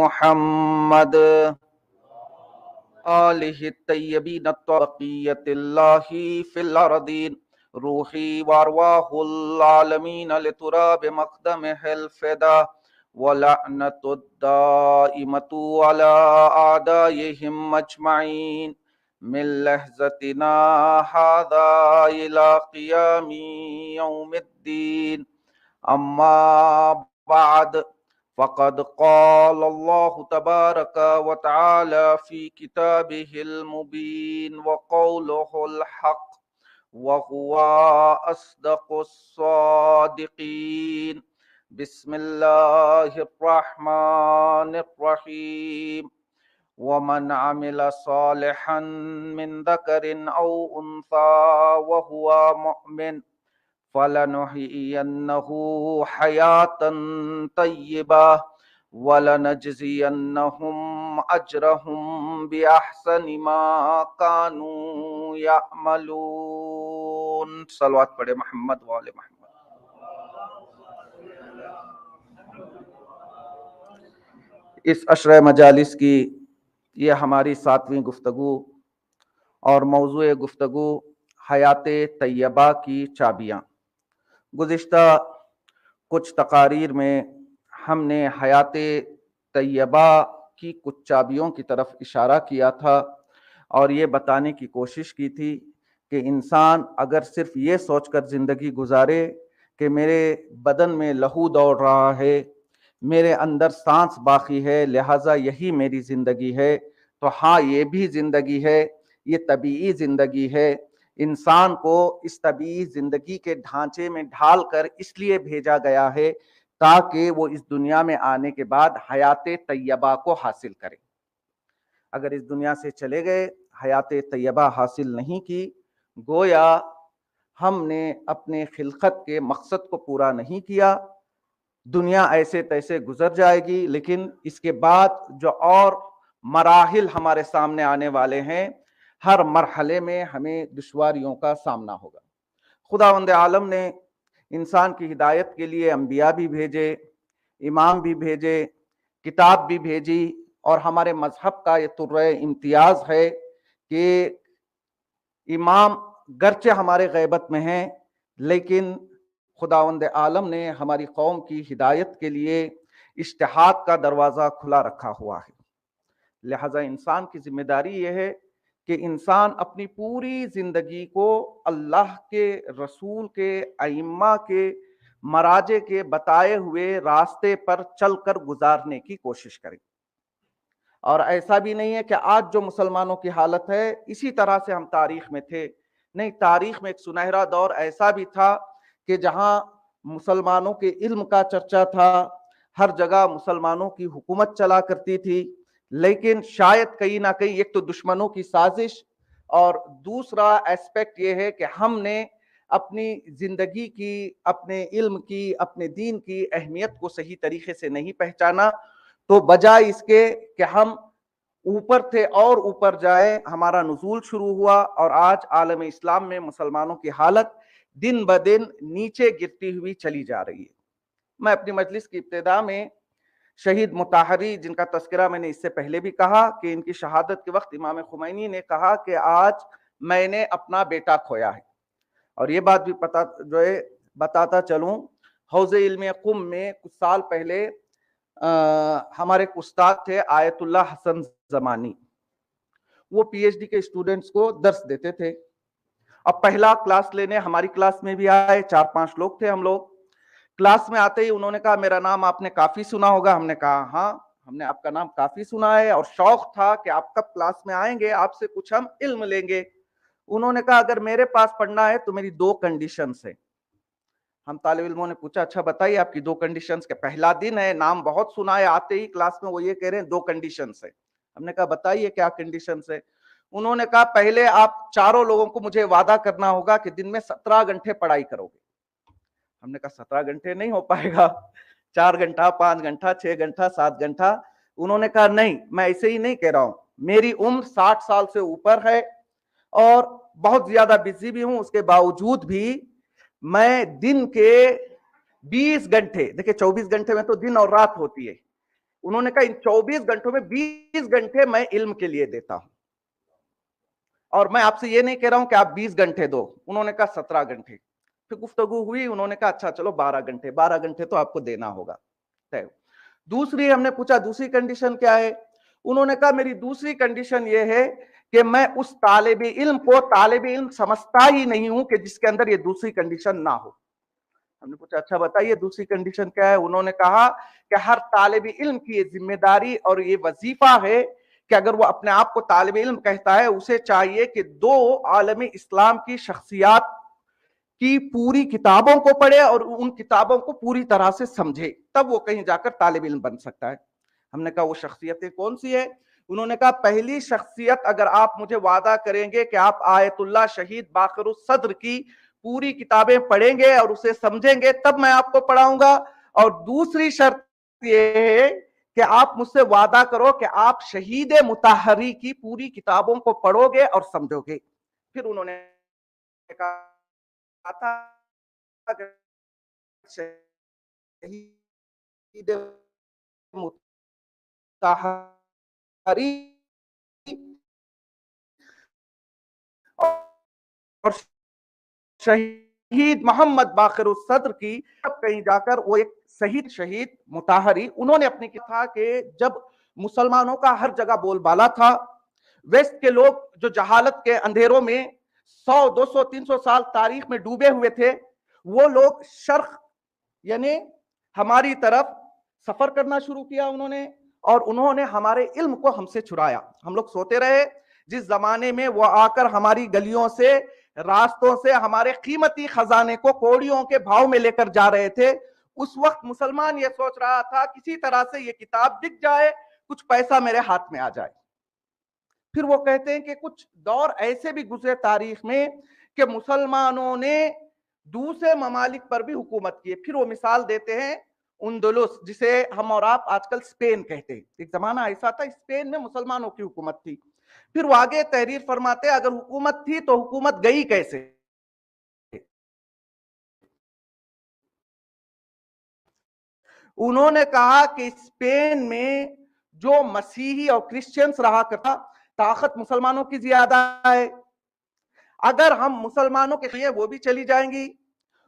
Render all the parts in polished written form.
محمد آلہ الطیبین الطاہرین اللہ فی الارضین روحی وارواح العالمین لتراب مقدمہ الفدا ولعنۃ الدائمۃ علی اعدائہم اجمعین من لحظتنا ھذا الی قیام یوم الدین اما بعد فقد قال اللہ تبارک وتعالی فی کتابہ المبین وقولہ الحق وهو اصدق الصادقین بسم اللہ الرحمن الرحیم ومن عمل صالحا من ذکر او انثى وهو مؤمن فَلَنُحْيِيَنَّهُ حَيَاةً طَيِّبَةً وَلَنَجْزِيَنَّهُمْ أَجْرَهُمْ بِأَحْسَنِ مَا كَانُوا يَعْمَلُونَ۔ صلوات پڑھے محمد وآل محمد۔ اس عشرہ مجالس کی یہ ہماری 7ویں گفتگو اور موضوع گفتگو حیات طیبہ کی چابیاں۔ گزشتہ کچھ تقاریر میں ہم نے حیات طیبہ کی کچھ چابیوں کی طرف اشارہ کیا تھا اور یہ بتانے کی کوشش کی تھی کہ انسان اگر صرف یہ سوچ کر زندگی گزارے کہ میرے بدن میں لہو دوڑ رہا ہے، میرے اندر سانس باقی ہے، لہٰذا یہی میری زندگی ہے، تو ہاں یہ بھی زندگی ہے، یہ طبیعی زندگی ہے۔ انسان کو اس طبیعی زندگی کے ڈھانچے میں ڈھال کر اس لیے بھیجا گیا ہے تاکہ وہ اس دنیا میں آنے کے بعد حیات طیبہ کو حاصل کرے۔ اگر اس دنیا سے چلے گئے، حیات طیبہ حاصل نہیں کی، گویا ہم نے اپنے خلقت کے مقصد کو پورا نہیں کیا۔ دنیا ایسے تیسے گزر جائے گی، لیکن اس کے بعد جو اور مراحل ہمارے سامنے آنے والے ہیں، ہر مرحلے میں ہمیں دشواریوں کا سامنا ہوگا۔ خداوند عالم نے انسان کی ہدایت کے لیے انبیاء بھی بھیجے، امام بھی بھیجے، کتاب بھی بھیجی، اور ہمارے مذہب کا یہ طرۂ امتیاز ہے کہ امام گرچہ ہمارے غیبت میں ہیں، لیکن خداوند عالم نے ہماری قوم کی ہدایت کے لیے اجتہاد کا دروازہ کھلا رکھا ہوا ہے۔ لہذا انسان کی ذمہ داری یہ ہے کہ انسان اپنی پوری زندگی کو اللہ کے رسول کے ائمہ کے مراجع کے بتائے ہوئے راستے پر چل کر گزارنے کی کوشش کرے۔ اور ایسا بھی نہیں ہے کہ آج جو مسلمانوں کی حالت ہے اسی طرح سے ہم تاریخ میں تھے، نہیں، تاریخ میں ایک سنہرا دور ایسا بھی تھا کہ جہاں مسلمانوں کے علم کا چرچا تھا، ہر جگہ مسلمانوں کی حکومت چلا کرتی تھی، لیکن شاید کہیں نہ کہیں ایک تو دشمنوں کی سازش اور دوسرا ایسپیکٹ یہ ہے کہ ہم نے اپنی زندگی کی، اپنے علم کی، اپنے دین کی اہمیت کو صحیح طریقے سے نہیں پہچانا، تو بجائے اس کے کہ ہم اوپر تھے اور اوپر جائے، ہمارا نزول شروع ہوا، اور آج عالم اسلام میں مسلمانوں کی حالت دن بدن نیچے گرتی ہوئی چلی جا رہی ہے۔ میں اپنی مجلس کی ابتدا میں شہید مطہری، جن کا تذکرہ میں نے اس سے پہلے بھی کہا کہ ان کی شہادت کے وقت امام خمینی نے کہا کہ آج میں نے اپنا بیٹا کھویا ہے، اور یہ بات بھی بتاتا چلوں، حوض علم قم میں کچھ سال پہلے ہمارے ایک استاد تھے آیت اللہ حسن زمانی، وہ پی ایچ ڈی کے اسٹوڈنٹس کو درس دیتے تھے۔ اب پہلا کلاس لینے ہماری کلاس میں بھی آئے، 4-5 لوگ تھے ہم لوگ۔ کلاس میں آتے ہی انہوں نے کہا میرا نام آپ نے کافی سنا ہوگا۔ ہم نے کہا ہاں، ہم نے آپ کا نام کافی سنا ہے، اور شوق تھا کہ آپ کب کلاس میں آئیں گے، آپ سے کچھ ہم علم لیں گے۔ انہوں نے کہا اگر میرے پاس پڑھنا ہے تو میری 2 کنڈیشنز ہیں۔ ہم طالب علموں نے پوچھا اچھا بتائیے آپ کی 2 کنڈیشنز، کہ پہلا دن ہے، نام بہت سنا ہے، آتے ہی کلاس میں وہ یہ کہہ رہے ہیں 2 کنڈیشنز ہیں۔ ہم نے کہا بتائیے کیا کنڈیشنز ہے۔ انہوں نے کہا پہلے آپ چاروں لوگوں کو مجھے وعدہ کرنا ہوگا کہ دن میں 17 گھنٹے پڑھائی کرو گے۔ ہم نے کہا 17 گھنٹے نہیں ہو پائے گا، 4 گھنٹہ، 5 گھنٹہ، 6 گھنٹہ، 7 گھنٹہ۔ انہوں نے کہا نہیں، میں ایسے ہی نہیں کہہ رہا ہوں، میری عمر 60 سال سے اوپر ہے اور بہت زیادہ بزی بھی ہوں، اس کے باوجود بھی میں دن کے 20 گھنٹے، دیکھیں 24 گھنٹے میں تو دن اور رات ہوتی ہے، انہوں نے کہا ان 24 گھنٹوں میں 20 گھنٹے میں علم کے لیے دیتا ہوں، اور میں آپ سے یہ نہیں کہہ رہا ہوں کہ آپ 20 گھنٹے دو. انہوں نے کہا 17 گھنٹے. پھر گفتگو ہوئی، انہوں نے کہا اچھا چلو 12 گھنٹے تو آپ کو دینا ہوگا. دوسری ہم نے پوچھا دوسری کنڈیشن کیا ہے؟ انہوں نے کہا میری دوسری کنڈیشن یہ ہے کہ میں اس طالب علم کو طالب علم سمجھتا ہی نہیں ہوں کہ جس کے اندر یہ دوسری کنڈیشن نہ ہو. ہم نے پوچھا اچھا بتائیے دوسری کنڈیشن کیا ہے؟ انہوں نے کہا کہ ہر طالب علم کی یہ ذمہ داری اور یہ وظیفہ ہے کہ اگر وہ اپنے آپ کو طالب علم کہتا ہے، اسے چاہیے کہ 2 عالم اسلام کی شخصیات کی پوری کتابوں کو پڑھے اور ان کتابوں کو پوری طرح سے سمجھے، تب وہ کہیں جا کر طالب علم بن سکتا ہے. ہم نے کہا وہ شخصیتیں کون سی ہے؟ انہوں نے کہا پہلی شخصیت، اگر آپ مجھے وعدہ کریں گے کہ آپ آیت اللہ شہید باقر الصدر کی پوری کتابیں پڑھیں گے اور اسے سمجھیں گے، تب میں آپ کو پڑھاؤں گا. اور دوسری شرط یہ ہے کہ آپ مجھ سے وعدہ کرو کہ آپ شہید مطہری کی پوری کتابوں کو پڑھو گے اور سمجھو گے. پھر انہوں نے کہا تھا کہ شہید مطہری اور شہید محمد باقر الصدر کی کہیں جا کر وہ ایک شہید مطہری، انہوں نے اپنی کہا کہ جب مسلمانوں کا ہر جگہ بول بالا تھا، ویسٹ کے لوگ جو جہالت کے اندھیروں میں 100 200 300 سال تاریخ میں ڈوبے ہوئے تھے، وہ لوگ شرق یعنی ہماری طرف سفر کرنا شروع کیا اور انہوں نے ہمارے علم کو ہم سے چھڑایا. ہم لوگ سوتے رہے. جس زمانے میں وہ آ کر ہماری گلیوں سے راستوں سے ہمارے قیمتی خزانے کو کوڑیوں کے بھاؤ میں لے کر جا رہے تھے، اس وقت مسلمان یہ سوچ رہا تھا کسی طرح سے یہ کتاب بک جائے، کچھ پیسہ میرے ہاتھ میں آ جائے. پھر وہ کہتے ہیں کہ کچھ دور ایسے بھی گزرے تاریخ میں کہ مسلمانوں نے دوسرے ممالک پر بھی حکومت کی. پھر وہ مثال دیتے ہیں اندلس، جسے ہم اور آپ آج کل اسپین کہتے ہیں. ایک زمانہ ایسا تھا اسپین میں مسلمانوں کی حکومت تھی. پھر وہ آگے تحریر فرماتے اگر حکومت تھی تو حکومت گئی کیسے؟ انہوں نے کہا کہ اسپین میں جو مسیحی اور کرسچنز رہا کرتا، طاقت مسلمانوں کی زیادہ ہے، اگر ہم مسلمانوں کے لیے وہ بھی چلی جائیں گی.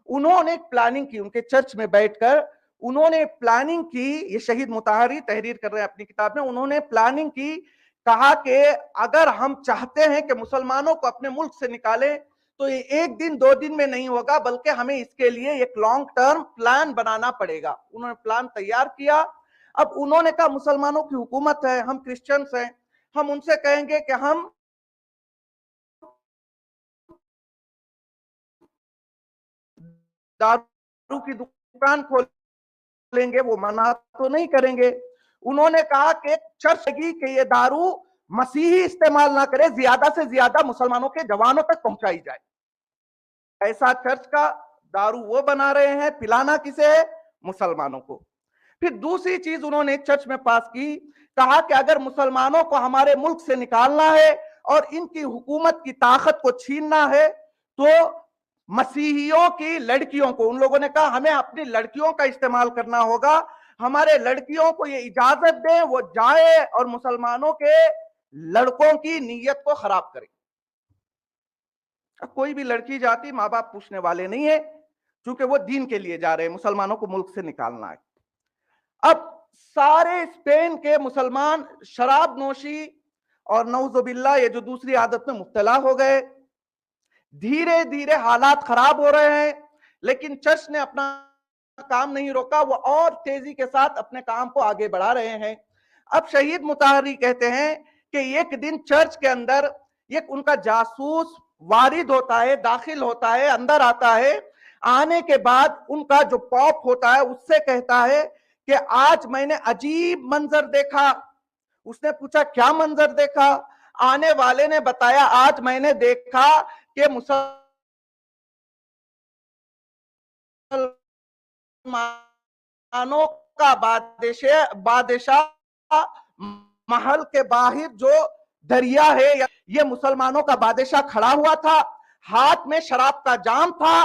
انہوں نے پلاننگ کی، ان کے چرچ میں بیٹھ کر انہوں نے پلاننگ کی. یہ شہید مطہری تحریر کر رہے ہیں اپنی کتاب میں. انہوں نے پلاننگ کی، کہا کہ اگر ہم چاہتے ہیں کہ مسلمانوں کو اپنے ملک سے نکالیں تو یہ 1 دن 2 دن میں نہیں ہوگا، بلکہ ہمیں اس کے لیے ایک لانگ ٹرم پلان بنانا پڑے گا. انہوں نے پلان تیار کیا. اب انہوں نے کہا مسلمانوں کی حکومت ہے، ہم کرسچنز ہیں، ہم ان سے کہیں گے کہ ہم دارو کی دکان کھولیں گے، وہ منع تو نہیں کریں گے. انہوں نے کہا کہ چرچ کی کہ یہ دارو مسیحی استعمال نہ کرے، زیادہ سے زیادہ مسلمانوں کے جوانوں تک پہنچائی جائے. ایسا چرچ کا دارو وہ بنا رہے ہیں، پلانا کسے ہے؟ مسلمانوں کو. پھر دوسری چیز انہوں نے چرچ میں پاس کی، کہا کہ اگر مسلمانوں کو ہمارے ملک سے نکالنا ہے اور ان کی حکومت کی طاقت کو چھیننا ہے تو مسیحیوں کی لڑکیوں کو، ان لوگوں نے کہا ہمیں اپنی لڑکیوں کا استعمال کرنا ہوگا، ہمارے لڑکیوں کو یہ اجازت دیں وہ جائے اور مسلمانوں کے لڑکوں کی نیت کو خراب کرے. کوئی بھی لڑکی جاتی ماں باپ پوچھنے والے نہیں ہے، چونکہ وہ دین کے لیے جا رہے ہیں، مسلمانوں کو ملک سے نکالنا ہے. اب سارے اسپین کے مسلمان شراب نوشی اور نعوذ باللہ یہ جو دوسری عادت میں مبتلا ہو گئے. دھیرے دھیرے حالات خراب ہو رہے ہیں، لیکن چرچ نے اپنا کام نہیں روکا، وہ اور تیزی کے ساتھ اپنے کام کو آگے بڑھا رہے ہیں. اب شہید مطہری کہتے ہیں کہ ایک دن چرچ کے اندر ایک ان کا جاسوس وارد ہوتا ہے، داخل ہوتا ہے، اندر آتا ہے. آنے کے بعد ان کا جو پاپ ہوتا ہے اس سے کہتا ہے کہ آج میں نے عجیب منظر دیکھا. اس نے پوچھا کیا منظر دیکھا؟ آنے والے نے بتایا آج میں نے دیکھا کہ مسلمانوں کا بادشاہ محل کے باہر جو دریا ہے، یہ مسلمانوں کا بادشاہ کھڑا ہوا تھا، ہاتھ میں شراب کا جام تھا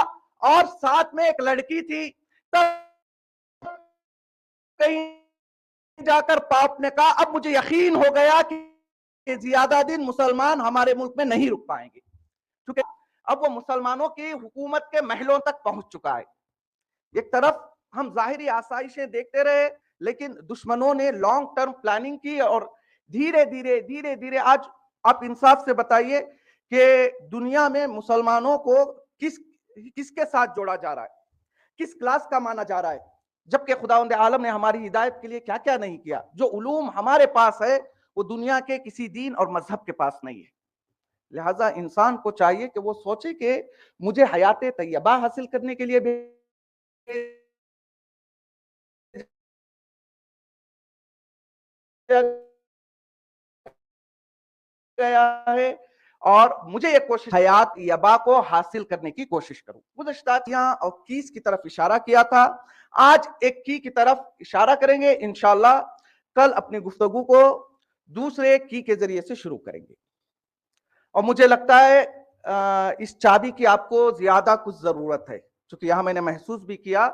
اور ساتھ میں ایک لڑکی تھی. تب کہیں جا کر پاپ نے کہا اب مجھے یقین ہو گیا کہ زیادہ دن مسلمان ہمارے ملک میں نہیں رک پائیں گے، کیونکہ اب وہ مسلمانوں کی حکومت کے محلوں تک پہنچ چکا ہے۔ ایک طرف ہم ظاہری آسائشیں دیکھتے رہے، لیکن دشمنوں نے لانگ ٹرم پلاننگ کی، اور دھیرے دھیرے آج آپ انصاف سے بتائیے کہ دنیا میں مسلمانوں کو کس کے ساتھ جوڑا جا رہا ہے، کس کلاس کا مانا جا رہا ہے، جبکہ خداوند عالم نے ہماری ہدایت کے لیے کیا کیا نہیں کیا۔ جو علوم ہمارے پاس ہے وہ دنیا کے کسی دین اور مذہب کے پاس نہیں ہے۔ لہٰذا انسان کو چاہیے کہ وہ سوچے کہ مجھے حیات طیبہ حاصل کرنے کے لیے گیا ہے، اور مجھے یہ کوشش حیات طیبہ کو حاصل کرنے کی کوشش کروں۔ گزشتہ اور کیس کی طرف اشارہ کیا تھا، آج ایک کی طرف اشارہ کریں گے انشاءاللہ، کل اپنی گفتگو کو دوسرے کی کے ذریعے سے شروع کریں گے۔ اور مجھے لگتا ہے اس چابی کی آپ کو زیادہ کچھ ضرورت ہے، چونکہ یہاں میں نے محسوس بھی کیا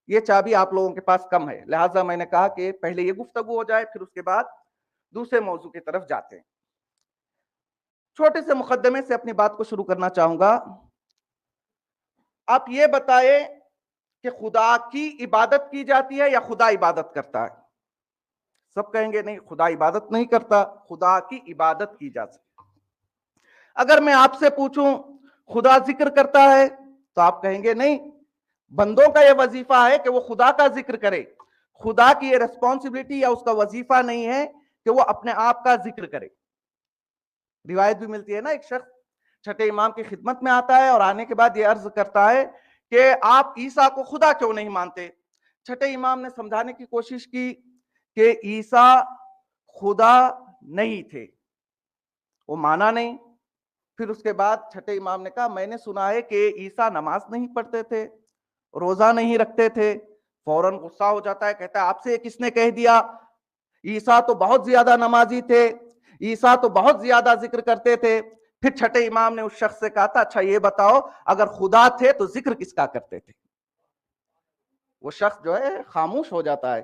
یہ چابی آپ لوگوں کے پاس کم ہے، لہٰذا میں نے کہا کہ پہلے یہ گفتگو ہو جائے، پھر اس کے بعد دوسرے موضوع کی طرف جاتے ہیں۔ چھوٹے سے مقدمے سے اپنی بات کو شروع کرنا چاہوں گا۔ آپ یہ بتائیں کہ خدا کی عبادت کی جاتی ہے یا خدا عبادت کرتا ہے؟ سب کہیں گے نہیں، خدا عبادت نہیں کرتا، خدا کی عبادت کی جاتی ہے۔ اگر میں آپ سے پوچھوں خدا ذکر کرتا ہے تو آپ کہیں گے نہیں، بندوں کا یہ وظیفہ ہے کہ وہ خدا کا ذکر کرے، خدا کی یہ ریسپانسبلٹی یا اس کا وظیفہ نہیں ہے کہ وہ اپنے آپ کا ذکر کرے۔ روایت بھی ملتی ہے نا، ایک شخص چھٹے امام کی خدمت میں آتا ہے اور آنے کے بعد یہ عرض کرتا ہے کہ آپ عیسیٰ کو خدا کیوں نہیں مانتے؟ چھٹے امام نے سمجھانے کی کوشش کی کہ عیسیٰ خدا نہیں تھے، وہ مانا نہیں۔ پھر اس کے بعد چھٹے امام نے کہا میں نے سنا ہے کہ عیسیٰ نماز نہیں پڑھتے تھے، روزہ نہیں رکھتے تھے۔ فوراً غصہ ہو جاتا ہے، کہتا ہے آپ سے کس نے کہہ دیا؟ عیسیٰ تو بہت زیادہ نمازی تھے، عیسیٰ تو بہت زیادہ ذکر کرتے تھے۔ پھر چھٹے امام نے اس شخص سے کہا تھا اچھا یہ بتاؤ اگر خدا تھے تو ذکر کس کا کرتے تھے؟ وہ شخص جو ہے خاموش ہو جاتا ہے۔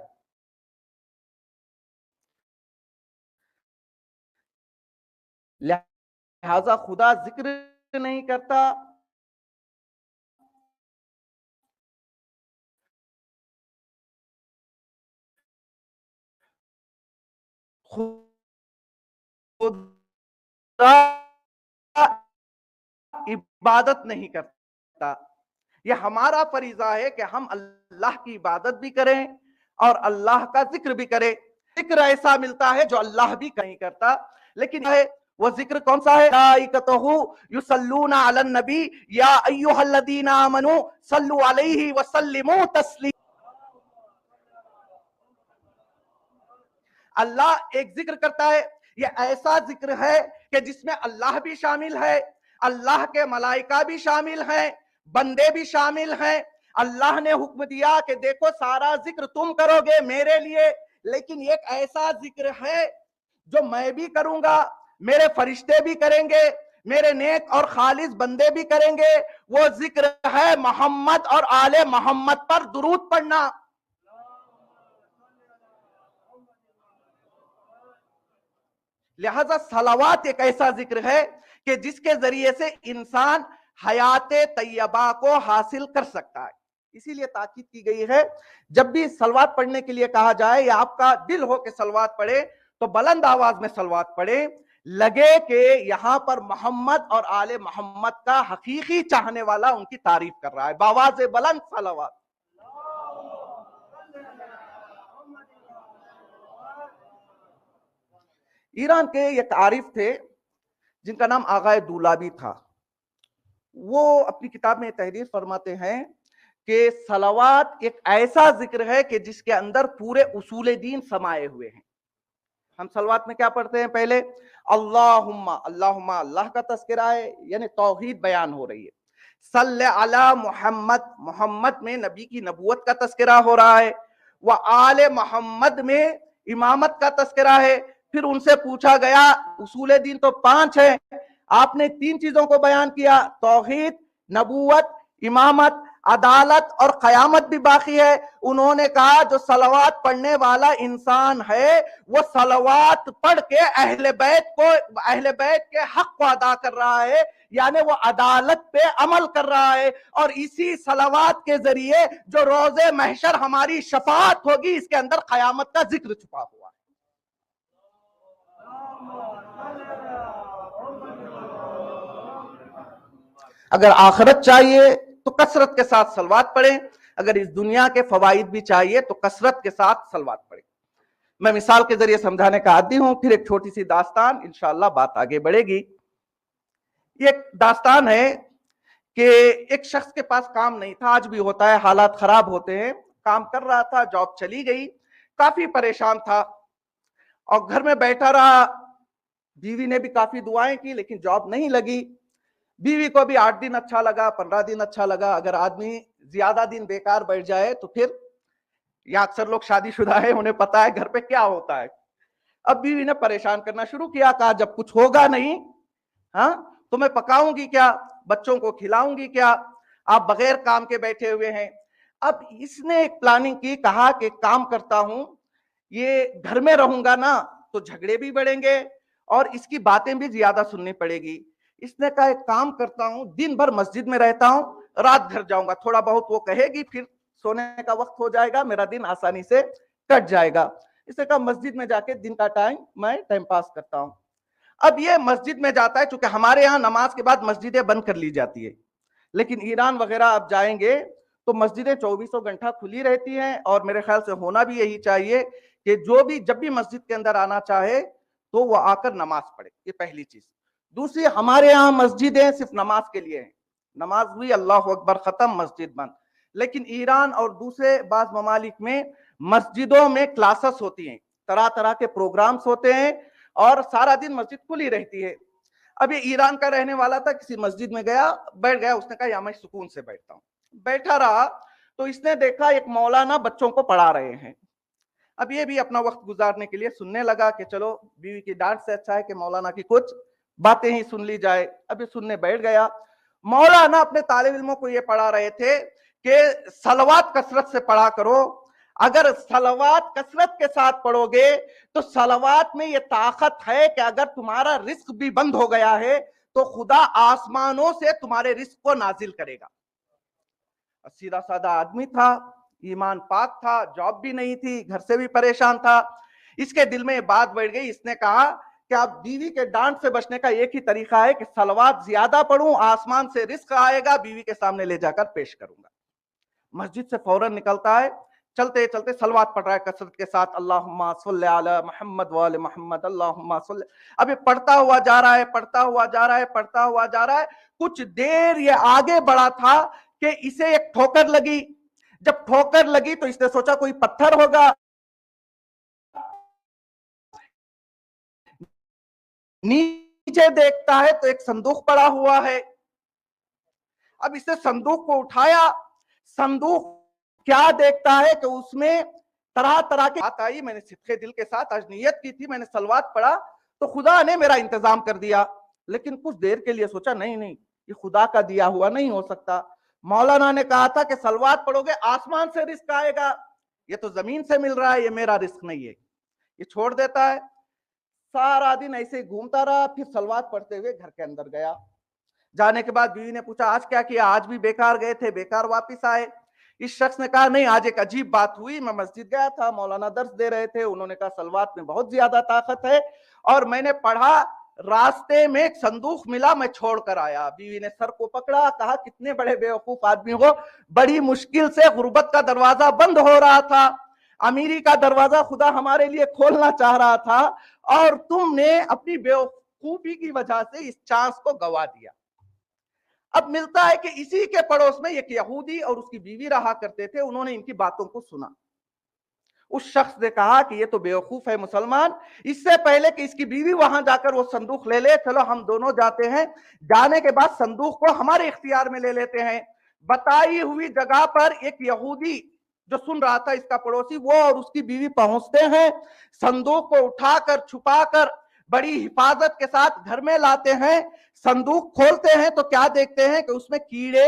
لہذا خدا ذکر نہیں کرتا، خدا عبادت نہیں کرتا۔ یہ ہمارا فریضہ ہے کہ ہم اللہ کی عبادت بھی کریں اور اللہ کا ذکر بھی کریں۔ ذکر ایسا ملتا ہے جو اللہ بھی نہیں کرتا، لیکن وہ ذکر کون سا ہے؟ ملائکتہ یصلون علی النبی یا ایھا الذین آمنوا صلوا علیہ وسلموا تسلیما۔ اللہ ایک ذکر کرتا ہے، یہ ایسا ذکر ہے کہ جس میں اللہ بھی شامل ہے، اللہ کے ملائکہ بھی شامل ہیں، بندے بھی شامل ہیں۔ اللہ نے حکم دیا کہ دیکھو سارا ذکر تم کرو گے میرے لیے، لیکن ایک ایسا ذکر ہے جو میں بھی کروں گا، میرے فرشتے بھی کریں گے، میرے نیک اور خالص بندے بھی کریں گے۔ وہ ذکر ہے محمد اور آل محمد پر درود پڑھنا۔ لہذا صلوات ایک ایسا ذکر ہے کہ جس کے ذریعے سے انسان حیات طیبہ کو حاصل کر سکتا ہے۔ اسی لیے تاکید کی گئی ہے جب بھی صلوات پڑھنے کے لیے کہا جائے یا آپ کا دل ہو کہ صلوات پڑھے تو بلند آواز میں صلوات پڑھے، لگے کہ یہاں پر محمد اور آل محمد کا حقیقی چاہنے والا ان کی تعریف کر رہا ہے، بآواز بلند صلوات۔ ایران کے ایک عارف تھے جن کا نام آغائے دولابی تھا، وہ اپنی کتاب میں تحریر فرماتے ہیں کہ صلوات ایک ایسا ذکر ہے کہ جس کے اندر پورے اصول دین سمائے ہوئے ہیں۔ ہم صلوات میں کیا پڑھتے ہیں؟ پہلے اللہم، اللہم اللہ کا تذکرہ ہے، یعنی توحید بیان ہو رہی ہے۔ صلی علی محمد، محمد میں نبی کی نبوت کا تذکرہ ہو رہا ہے۔ وآل محمد میں امامت کا تذکرہ ہے۔ پھر ان سے پوچھا گیا اصول دین تو 5 ہیں، آپ نے 3 چیزوں کو بیان کیا، توحید، نبوت، امامت، عدالت اور قیامت بھی باقی ہے. انہوں نے کہا جو صلوات پڑھنے والا انسان ہے وہ صلوات پڑھ کے اہل بیت کے حق کو ادا کر رہا ہے، یعنی وہ عدالت پہ عمل کر رہا ہے، اور اسی صلوات کے ذریعے جو روز محشر ہماری شفاعت ہوگی اس کے اندر قیامت کا ذکر چھپا ہوا ہے. اگر آخرت چاہیے تو کثرت کے ساتھ صلوات پڑھیں، اگر اس دنیا کے فوائد بھی چاہیے تو کثرت کے ساتھ صلوات پڑھیں. میں مثال کے ذریعے سمجھانے کا عادی ہوں، پھر ایک چھوٹی سی داستان، انشاءاللہ بات آگے بڑھے گی. یہ ایک داستان ہے کہ ایک شخص کے پاس کام نہیں تھا، آج بھی ہوتا ہے، حالات خراب ہوتے ہیں. کام کر رہا تھا، جاب چلی گئی، کافی پریشان تھا اور گھر میں بیٹھا رہا. بیوی نے بھی کافی دعائیں کی لیکن جاب نہیں لگی. بیوی کو بھی 8 دن اچھا لگا، 15 دن اچھا لگا. اگر آدمی زیادہ دن بیکار بیٹھ جائے تو پھر، یا اکثر لوگ شادی شدہ ہیں انہیں پتا ہے گھر پہ کیا ہوتا ہے. اب بیوی نے پریشان کرنا شروع کیا، کہا جب کچھ ہوگا نہیں تو میں پکاؤں گی کیا، بچوں کو کھلاؤں گی کیا، آپ بغیر کام کے بیٹھے ہوئے ہیں. اب اس نے ایک پلاننگ کی، کہا کہ کام کرتا ہوں، یہ گھر میں رہوں گا نا تو جھگڑے بھی بڑھیں گے اور اس کی باتیں بھی زیادہ سننی پڑے گی. اس نے کہا ایک کام کرتا ہوں، دن بھر مسجد میں رہتا ہوں، رات گھر جاؤں گا، تھوڑا بہت وہ کہے گی، پھر سونے کا وقت ہو جائے گا، میرا دن آسانی سے کٹ جائے گا. اس نے کہا مسجد میں جا کے دن کا میں ٹائم پاس کرتا ہوں. اب یہ مسجد میں جاتا ہے، چونکہ ہمارے ہاں نماز کے بعد مسجدیں بند کر لی جاتی ہے، لیکن ایران وغیرہ آپ جائیں گے تو مسجدیں 24 گھنٹہ کھلی رہتی ہیں، اور میرے خیال سے ہونا بھی یہی چاہیے کہ جب بھی مسجد کے اندر آنا چاہے تو وہ آ کر نماز پڑھے. یہ پہلی چیز. دوسری، ہمارے یہاں مسجدیں صرف نماز کے لیے ہیں، نماز ہوئی اللہ اکبر ختم، مسجد بند. لیکن ایران اور دوسرے بعض ممالک میں مسجدوں میں کلاسز ہوتی ہیں، طرح طرح کے پروگرامز ہوتے ہیں اور سارا دن مسجد کھلی رہتی ہے. اب یہ ایران کا رہنے والا تھا، کسی مسجد میں بیٹھ گیا، اس نے کہا یہاں میں سکون سے بیٹھتا ہوں. بیٹھا رہا تو اس نے دیکھا ایک مولانا بچوں کو پڑھا رہے ہیں. اب یہ بھی اپنا وقت گزارنے کے لیے سننے لگا کہ چلو بیوی کی ڈانٹ سے اچھا ہے کہ مولانا کی کچھ باتیں ہی سن لی جائے. اب یہ سننے بیٹھ گیا. مولانا اپنے طالب علموں کو یہ پڑھا رہے تھے کہ صلوات کثرت سے پڑھا کرو، اگر صلوات کثرت کے ساتھ پڑھو گے تو صلوات میں یہ طاقت ہے کہ اگر تمہارا رزق بھی بند ہو گیا ہے تو خدا آسمانوں سے تمہارے رزق کو نازل کرے گا. سیدھا سادہ آدمی تھا، ایمان پاک تھا، جاب بھی نہیں تھی، گھر سے بھی پریشان تھا. اس کے دل میں یہ بات بیٹھ گئی. اس نے کہا کہ آپ بیوی کے ڈانٹ سے بچنے کا ایک ہی طریقہ ہے کہ صلوات زیادہ پڑھوں، آسمان سے رزق آئے گا، بیوی کے سامنے لے جا کر پیش کروں گا. مسجد سے فوراً نکلتا ہے، چلتے چلتے صلوات پڑھ رہا ہے کثرت کے ساتھ، اللہم صلی علی محمد وآل محمد، اللہم صلی. اب یہ پڑھتا ہوا جا رہا ہے، پڑھتا ہوا جا رہا ہے، پڑھتا ہوا جا رہا ہے. کچھ دیر یہ آگے بڑھا تھا کہ اسے ایک ٹھوکر لگی. جب ٹھوکر لگی تو اس نے سوچا کوئی پتھر ہوگا. نیچے دیکھتا ہے تو ایک صندوق پڑا ہوا ہے. اب اس نے صندوق کو اٹھایا. صندوق کیا دیکھتا ہے کہ اس میں طرح طرح کی بات آئی. میں نے صدقے دل کے ساتھ آج نیت کی تھی، میں نے صلوات پڑھا تو خدا نے میرا انتظام کر دیا. لیکن کچھ دیر کے لیے سوچا نہیں یہ خدا کا دیا ہوا نہیں ہو سکتا. مولانا نے کہا تھا کہ صلوات پڑھو گے آسمان سے رزق آئے گا، یہ تو زمین سے مل رہا ہے، یہ میرا رزق نہیں ہے. یہ چھوڑ دیتا ہے. سارا دن ایسے ہی گھومتا رہا. پھر صلوات پڑھتے ہوئے گھر کے اندر گیا. جانے کے بعد بیوی نے پوچھا آج کیا کیا؟ آج بھی بیکار گئے تھے، بیکار واپس آئے. اس شخص نے کہا نہیں، آج ایک عجیب بات ہوئی. میں مسجد گیا تھا، مولانا درس دے رہے تھے، انہوں نے کہا صلوات میں بہت زیادہ طاقت ہے، اور میں نے پڑھا، راستے میں ایک صندوق ملا، میں چھوڑ کر آیا. بیوی نے سر کو پکڑا، کہا کتنے بڑے بیوقوف آدمی ہو، بڑی مشکل سے غربت کا دروازہ بند ہو رہا تھا، امیری کا دروازہ خدا ہمارے لیے کھولنا چاہ رہا تھا، اور تم نے اپنی بیوقوفی کی وجہ سے اس چانس کو گوا دیا. اب ملتا ہے کہ اسی کے پڑوس میں ایک یہودی اور اس کی بیوی رہا کرتے تھے. انہوں نے ان کی باتوں کو سنا. اس شخص نے کہا کہ یہ تو بیوقوف ہے مسلمان، اس سے پہلے کہ اس کی بیوی وہاں جا کر وہ صندوق لے لے، چلو ہم دونوں جاتے ہیں، جانے کے بعد صندوق کو ہمارے اختیار میں لے لیتے ہیں. بتائی ہوئی جگہ پر ایک یہودی جو سن رہا تھا، اس کا پڑوسی، وہ اور اس کی بیوی پہنچتے ہیں. صندوق کو اٹھا کر چھپا کر بڑی حفاظت کے ساتھ گھر میں لاتے ہیں. صندوق کھولتے ہیں تو کیا دیکھتے ہیں کہ اس میں کیڑے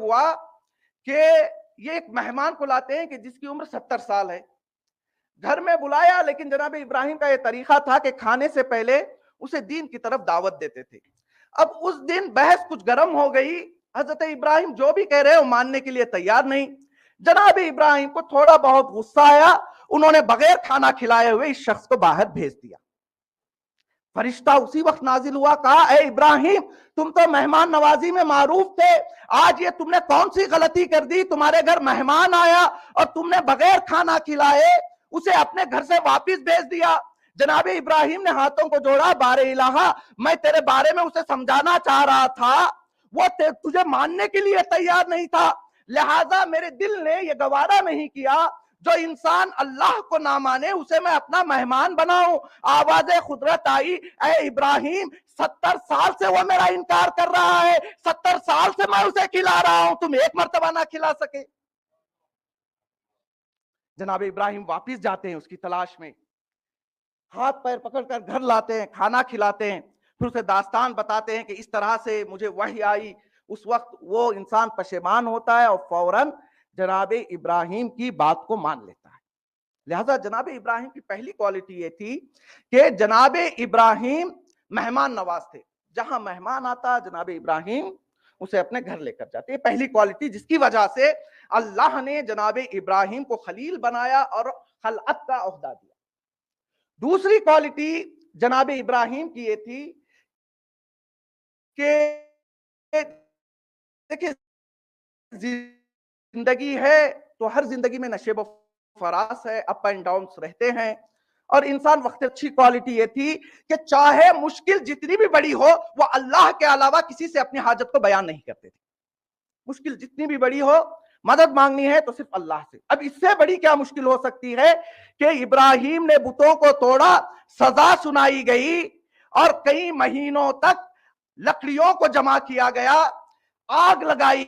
ہوا کہ یہ ایک مہمان کو لاتے ہیں کہ جس کی عمر 70 سال ہے، گھر میں بلایا، لیکن جناب ابراہیم کا یہ طریقہ تھا کہ کھانے سے پہلے اسے دین کی طرف دعوت دیتے تھے۔ اب اس دن بحث کچھ گرم ہو گئی، حضرت ابراہیم جو بھی کہہ رہے وہ ماننے کے لیے تیار نہیں۔ جناب ابراہیم کو تھوڑا بہت غصہ آیا، انہوں نے بغیر کھانا کھلائے ہوئے اس شخص کو باہر بھیج دیا۔ فرشتہ اسی وقت نازل ہوا، کہا اے ابراہیم تم تو مہمان نوازی میں معروف تھے، آج یہ تم نے کون سی غلطی کر دی؟ تمہارے گھر مہمان آیا اور تم نے بغیر کھانا کھلائے اسے اپنے گھر سے واپس بھیج دیا۔ جناب ابراہیم نے ہاتھوں کو جوڑا، بار الہ میں تیرے بارے میں اسے سمجھانا چاہ رہا تھا، وہ تجھے ماننے کے لیے تیار نہیں تھا، لہذا میرے دل نے یہ گوارا نہیں کیا جو انسان اللہ کو نہ مانے اسے میں اپنا مہمان بناؤں۔ آواز قدرت آئی، اے ابراہیم 70 سال سے وہ میرا انکار کر رہا ہے، 70 سال سے میں اسے کھلا رہا ہوں، تم ایک مرتبہ نہ کھلا سکے۔ جناب ابراہیم واپس جاتے ہیں اس کی تلاش میں، ہاتھ پیر پکڑ کر گھر لاتے ہیں، کھانا کھلاتے ہیں، پھر اسے داستان بتاتے ہیں کہ اس طرح سے مجھے وحی آئی۔ اس وقت وہ انسان پشیمان ہوتا ہے اور فوراً جناب ابراہیم کی بات کو مان لیتا ہے۔ لہذا جناب ابراہیم کی پہلی کوالٹی یہ تھی کہ جناب ابراہیم مہمان نواز تھے، جہاں مہمان آتا جناب ابراہیم اسے اپنے گھر لے کر جاتے۔ یہ پہلی کوالٹی جس کی وجہ سے اللہ نے جناب ابراہیم کو خلیل بنایا اور خلعت کا عہدہ دیا۔ دوسری کوالٹی جناب ابراہیم کی یہ تھی کہ دیکھیں زندگی ہے تو ہر زندگی میں نشیب و فراز ہے، اپ اینڈ ڈاؤنز رہتے ہیں، اور انسان وقت اچھی کوالٹی یہ تھی کہ چاہے مشکل جتنی بھی بڑی ہو وہ اللہ کے علاوہ کسی سے اپنی حاجت کو بیان نہیں کرتے تھے۔ مشکل جتنی بھی بڑی ہو، مدد مانگنی ہے تو صرف اللہ سے۔ اب اس سے بڑی کیا مشکل ہو سکتی ہے کہ ابراہیم نے بتوں کو توڑا، سزا سنائی گئی اور کئی مہینوں تک لکڑیوں کو جمع کیا گیا، آگ لگائی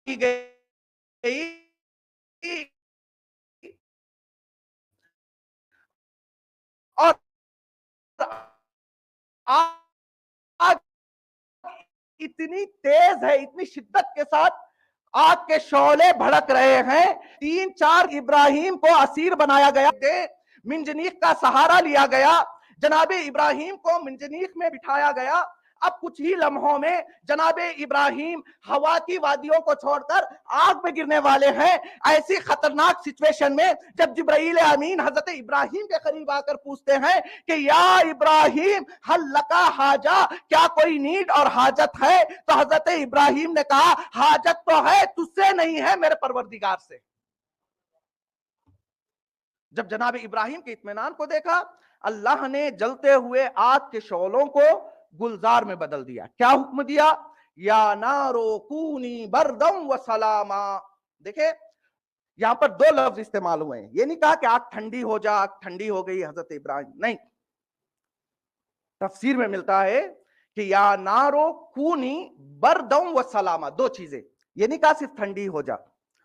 گئی، اور آگ اتنی تیز ہے، اتنی شدت کے ساتھ آگ کے شعلے بھڑک رہے ہیں، 3-4 ابراہیم کو اسیر بنایا گیا، منجنیق کا سہارا لیا گیا، جناب ابراہیم کو منجنیق میں بٹھایا گیا۔ اب کچھ ہی لمحوں میں جناب ابراہیم ہوا کی وادیوں کو چھوڑ کر آگ میں گرنے والے ہیں۔ ایسی خطرناک سچویشن میں جب جبرائیل امین حضرت ابراہیم کے قریب آ کر پوچھتے ہیں کہ یا ابراہیم حل لکا حاجہ، کیا کوئی نیڈ اور حاجت ہے؟ تو حضرت ابراہیم نے کہا حاجت تو ہے، تجھ سے نہیں ہے، میرے پروردگار سے۔ جب جناب ابراہیم کے اطمینان کو دیکھا، اللہ نے جلتے ہوئے آگ کے شعلوں کو گلزار میں بدل دیا۔ کیا حکم دیا؟ یا نارو کونی بردم و سلاما۔ دیکھیں یہاں پر 2 لفظ استعمال ہوئے ہیں، یہ نہیں کہا کہ آگ ٹھنڈی ہو جا، آگ ٹھنڈی ہو گئی حضرت ابراہیم، نہیں۔ تفسیر میں ملتا ہے کہ یا نارو کونی بردم و سلاما، 2 چیزیں، یہ نہیں کہا صرف ٹھنڈی ہو جا۔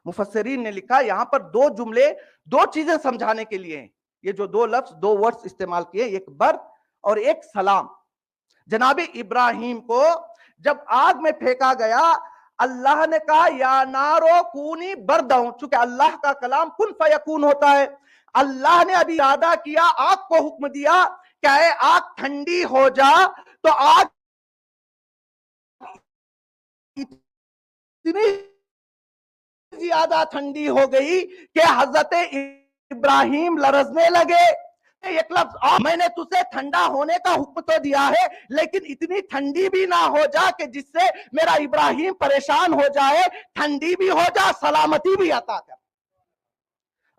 مفسرین نے لکھا یہاں پر 2 جملے 2 چیزیں سمجھانے کے لیے ہیں، یہ جو 2 لفظ 2 ورڈز استعمال کیے، ایک برد اور ایک سلام۔ جناب ابراہیم کو جب آگ میں پھینکا گیا، اللہ نے کہا یا نارو کونی بردوں، چونکہ اللہ کا کلام کن فیکون ہوتا ہے، اللہ نے ابھی ارادہ کیا، آگ کو حکم دیا کہ اے آگ ٹھنڈی ہو جا، تو آگ اتنی زیادہ ٹھنڈی ہو گئی کہ حضرت ابراہیم لرزنے لگے۔ ایک لفظ میں نے تجھے ٹھنڈا ہونے کا حکم تو دیا ہے، لیکن اتنی ٹھنڈی بھی نہ ہو جا کہ جس سے میرا ابراہیم پریشان ہو جائے، ٹھنڈی بھی ہو جا، سلامتی بھی عطا کر۔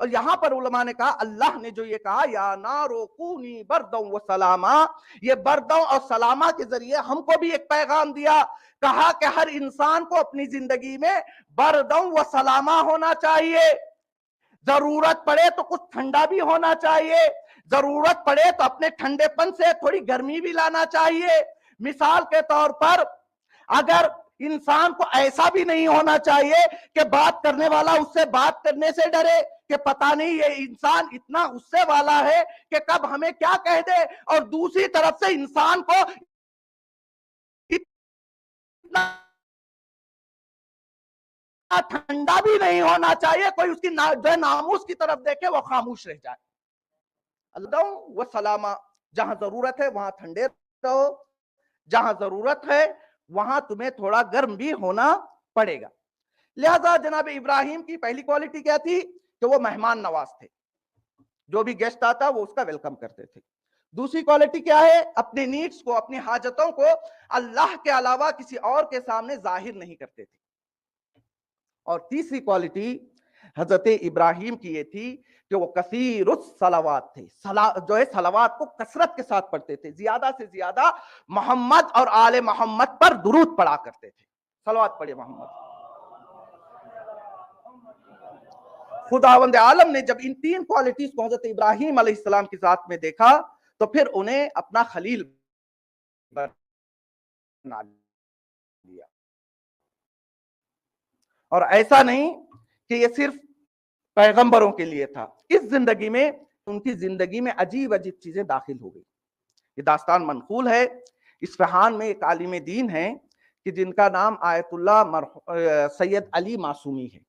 اور یہاں پر علماء نے کہا اللہ نے جو یہ کہا یا نارو کونی بردوں و سلاما، یہ بردوں اور سلاما کے ذریعے ہم کو بھی ایک پیغام دیا، کہا کہ ہر انسان کو اپنی زندگی میں بردوں و سلاما ہونا چاہیے، ضرورت پڑے تو کچھ ٹھنڈا بھی ہونا چاہیے، ضرورت پڑے تو اپنے ٹھنڈے پن سے تھوڑی گرمی بھی لانا چاہیے۔ مثال کے طور پر اگر انسان کو ایسا بھی نہیں ہونا چاہیے کہ بات کرنے والا اس سے بات کرنے سے ڈرے کہ پتہ نہیں یہ انسان اتنا غصے والا ہے کہ کب ہمیں کیا کہہ دے، اور دوسری طرف سے انسان کو اتنا ٹھنڈا بھی نہیں ہونا چاہیے، کوئی اس کی جو ہے ناموس کی طرف دیکھے وہ خاموش رہ جائے۔ اللہ و سلامہ، جہاں ضرورت ہے وہاں ٹھنڈے رہو، جہاں ضرورت ہے وہاں تمہیں تھوڑا گرم بھی ہونا پڑے گا۔ لہذا جناب ابراہیم کی پہلی کوالٹی کیا تھی کہ وہ مہمان نواز تھے، جو بھی گیسٹ آتا وہ اس کا ویلکم کرتے تھے۔ دوسری کوالٹی کیا ہے؟ اپنے نیڈز کو، اپنی حاجتوں کو اللہ کے علاوہ کسی اور کے سامنے ظاہر نہیں کرتے تھے۔ اور تیسری کوالٹی حضرت ابراہیم کی یہ تھی کہ وہ کثیر الصلوات تھے، جو ہے صلوات کو کثرت کے ساتھ پڑھتے تھے، زیادہ سے زیادہ محمد اور آل محمد پر درود پڑھا کرتے تھے۔ صلوات پڑھے محمد۔ خداوند عالم نے جب ان تین کوالٹیز کو حضرت ابراہیم علیہ السلام کی ذات میں دیکھا تو پھر انہیں اپنا خلیل بنا لیا۔ اور ایسا نہیں کہ یہ صرف پیغمبروں کے لیے تھا، اس زندگی میں ان کی زندگی میں عجیب عجیب چیزیں داخل ہو گئی۔ یہ داستان منقول ہے، اصفہان میں ایک عالم دین ہیں کہ جن کا نام آیت اللہ سید علی معصومی ہے۔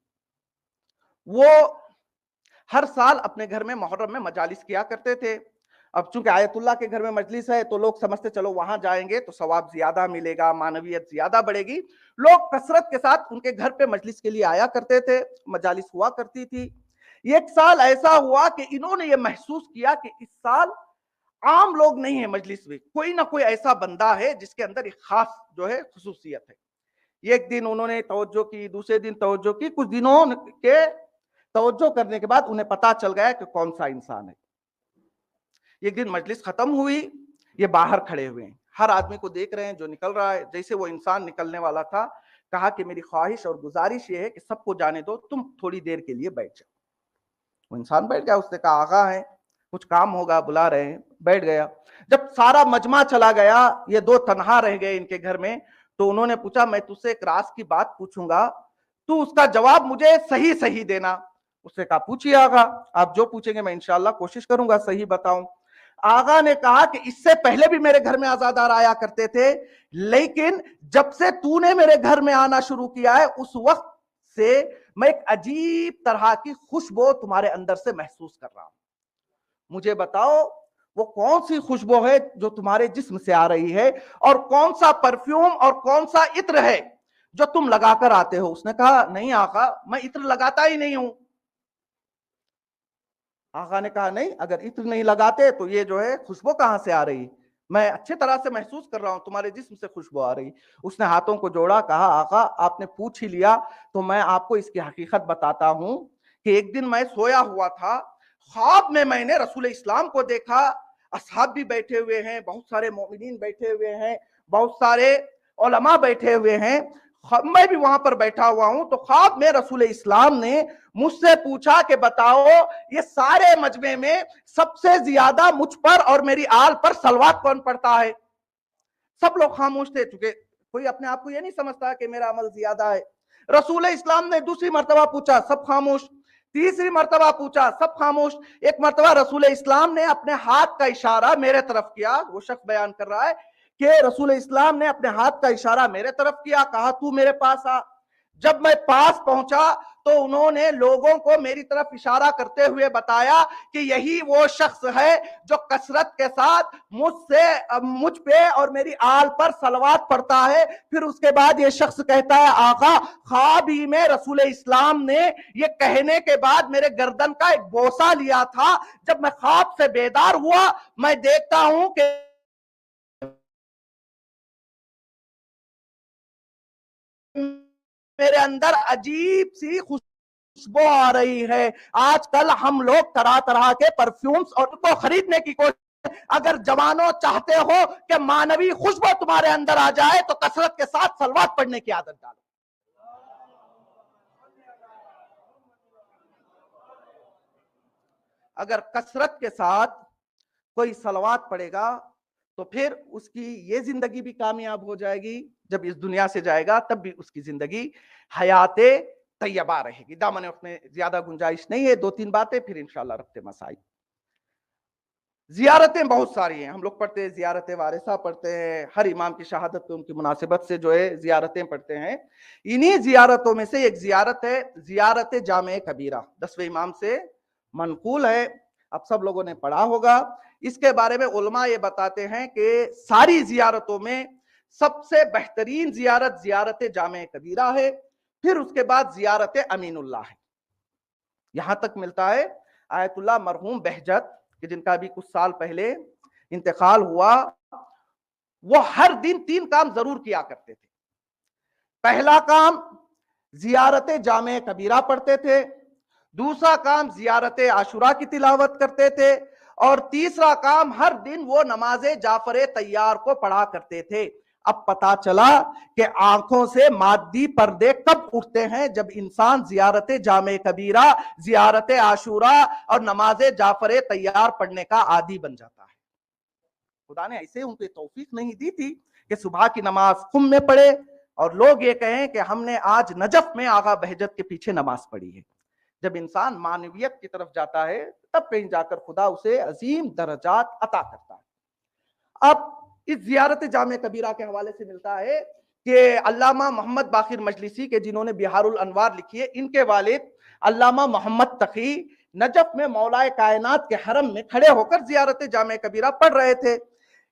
وہ ہر سال اپنے گھر میں محرم میں مجالس کیا کرتے تھے۔ اب چونکہ آیت اللہ کے گھر میں مجلس ہے تو لوگ سمجھتے چلو وہاں جائیں گے تو ثواب زیادہ ملے گا، معنویت زیادہ بڑھے گی، لوگ کثرت کے ساتھ ان کے گھر پہ مجلس کے لیے آیا کرتے تھے، مجالس ہوا کرتی تھی۔ ایک سال ایسا ہوا کہ انہوں نے یہ محسوس کیا کہ اس سال عام لوگ نہیں ہیں مجلس میں، کوئی نہ کوئی ایسا بندہ ہے جس کے اندر ایک خاص جو ہے خصوصیت ہے۔ ایک دن انہوں نے توجہ کی، دوسرے دن توجہ کی، کچھ دنوں کے توجہ کرنے کے بعد انہیں پتا چل گیا کہ کون سا انسان ہے۔ ایک دن مجلس ختم ہوئی، یہ باہر کھڑے ہوئے ہیں، ہر آدمی کو دیکھ رہے ہیں جو نکل رہا ہے۔ جیسے وہ انسان نکلنے والا تھا، کہا کہ میری خواہش اور گزارش یہ ہے کہ سب کو جانے دو، تم تھوڑی دیر کے لیے بیٹھ جاؤ۔ وہ انسان بیٹھ گیا، اس نے کہا آغا ہیں، کچھ کام ہوگا، بلا رہے ہیں، بیٹھ گیا۔ جب سارا مجمع چلا گیا، یہ دو تنہا رہ گئے ان کے گھر میں، تو انہوں نے پوچھا میں تجھ سے ایک راز کی بات پوچھوں گا، تو اس کا جواب مجھے صحیح صحیح دینا۔ اس نے کہا پوچھئے آغا، آپ جو پوچھیں گے میں انشاءاللہ کوشش کروں گا صحیح بتاؤں۔ آغا نے کہا کہ اس سے پہلے بھی میرے گھر میں عزادار آیا کرتے تھے، لیکن جب سے تو نے میرے گھر میں آنا شروع کیا ہے اس وقت سے میں ایک عجیب طرح کی خوشبو تمہارے اندر سے محسوس کر رہا ہوں۔ مجھے بتاؤ وہ کون سی خوشبو ہے جو تمہارے جسم سے آ رہی ہے، اور کون سا پرفیوم اور کون سا عطر ہے جو تم لگا کر آتے ہو؟ اس نے کہا نہیں آقا، میں عطر لگاتا ہی نہیں ہوں۔ آقا نے کہا نہیں، اگر عطر نہیں لگاتے تو یہ جو ہے خوشبو کہاں سے آ رہی؟ میں اچھے طرح سے محسوس کر رہا ہوں تمہارے جسم سے خوشبو آ رہی۔ اس نے ہاتھوں کو جوڑا، کہا آقا آپ نے پوچھ ہی لیا تو میں آپ کو اس کی حقیقت بتاتا ہوں کہ ایک دن میں سویا ہوا تھا، خواب میں نے رسول اسلام کو دیکھا، اصحاب بھی بیٹھے ہوئے ہیں، بہت سارے مومنین بیٹھے ہوئے ہیں، بہت سارے علماء بیٹھے ہوئے ہیں، میں بھی وہاں پر بیٹھا ہوا ہوں۔ تو خواب میں رسول اسلام نے مجھ سے پوچھا کہ بتاؤ یہ سارے مجمع میں سب سے زیادہ مجھ پر اور میری آل پر صلوات کون پڑھتا ہے؟ سب لوگ خاموش تھے، چونکہ کوئی اپنے آپ کو یہ نہیں سمجھتا کہ میرا عمل زیادہ ہے۔ رسول اسلام نے دوسری مرتبہ پوچھا، سب خاموش۔ تیسری مرتبہ پوچھا، سب خاموش۔ ایک مرتبہ رسول اسلام نے اپنے ہاتھ کا اشارہ میرے طرف کیا، وہ شخص بیان کر رہا ہے کہ رسول اسلام نے اپنے ہاتھ کا اشارہ میرے طرف کیا، کہا تو میرے پاس آ۔ جب میں پاس پہنچا تو انہوں نے لوگوں کو میری طرف اشارہ کرتے ہوئے بتایا کہ یہی وہ شخص ہے جو کثرت کے ساتھ مجھ پہ اور میری آل پر صلوات پڑھتا ہے۔ پھر اس کے بعد یہ شخص کہتا ہے آقا خواب ہی میں رسول اسلام نے یہ کہنے کے بعد میرے گردن کا ایک بوسہ لیا تھا، جب میں خواب سے بیدار ہوا میں دیکھتا ہوں کہ میرے اندر عجیب سی خوشبو آ رہی ہے۔ آج کل ہم لوگ طرح طرح کے پرفیومز اور کو خریدنے کی کوشش، اگر جوانوں چاہتے ہو کہ معنوی خوشبو تمہارے اندر آ جائے تو کثرت کے ساتھ صلوات پڑھنے کی عادت ڈالو۔ اگر کثرت کے ساتھ کوئی صلوات پڑھے گا تو پھر اس کی یہ زندگی بھی کامیاب ہو جائے گی، جب اس دنیا سے جائے گا تب بھی اس کی زندگی حیات طیبہ رہے گی۔ دامن میں زیادہ گنجائش نہیں ہے، دو تین باتیں پھر انشاءاللہ رکھتے مسائل۔ زیارتیں بہت ساری ہیں، ہم لوگ پڑھتے ہیں زیارت وارثہ پڑھتے ہیں، ہر امام کی شہادت پہ ان کی مناسبت سے جو ہے زیارتیں پڑھتے ہیں۔ انہی زیارتوں میں سے ایک زیارت ہے زیارت جامع کبیرہ، 10ویں امام سے منقول ہے، اب سب لوگوں نے پڑھا ہوگا۔ اس کے بارے میں علماء یہ بتاتے ہیں کہ ساری زیارتوں میں سب سے بہترین زیارت زیارت جامع کبیرہ ہے، پھر اس کے بعد زیارت امین اللہ ہے۔ یہاں تک ملتا ہے آیت اللہ مرحوم بہجت کہ جن کا بھی کچھ سال پہلے انتقال ہوا، وہ ہر دن 3 کام ضرور کیا کرتے تھے۔ پہلا کام زیارت جامع کبیرہ پڑھتے تھے، دوسرا کام زیارت عاشورہ کی تلاوت کرتے تھے، اور تیسرا کام ہر دن وہ نماز جعفر طیار کو پڑھا کرتے تھے۔ اب پتا چلا کہ آنکھوں سے مادی پردے کب اٹھتے ہیں؟ جب انسان زیارت جامع کبیرہ، زیارت عاشورہ اور نماز جعفر طیار پڑھنے کا عادی بن جاتا ہے۔ خدا نے ایسے ان کو توفیق نہیں دی تھی کہ صبح کی نماز قم میں پڑھے اور لوگ یہ کہیں کہ ہم نے آج نجف میں آغا بہجت کے پیچھے نماز پڑھی ہے۔ جب انسان معنویت کی طرف جاتا ہے تب کہیں جا کر خدا اسے عظیم درجات عطا کرتا ہے۔ اب اس زیارت جامع کبیرہ کے حوالے سے ملتا ہے کہ علامہ محمد باقر مجلسی کے جنہوں نے بہار الانوار لکھی ہے، ان کے والد علامہ محمد تقی نجف میں مولا کائنات کے حرم میں کھڑے ہو کر زیارت جامع کبیرہ پڑھ رہے تھے۔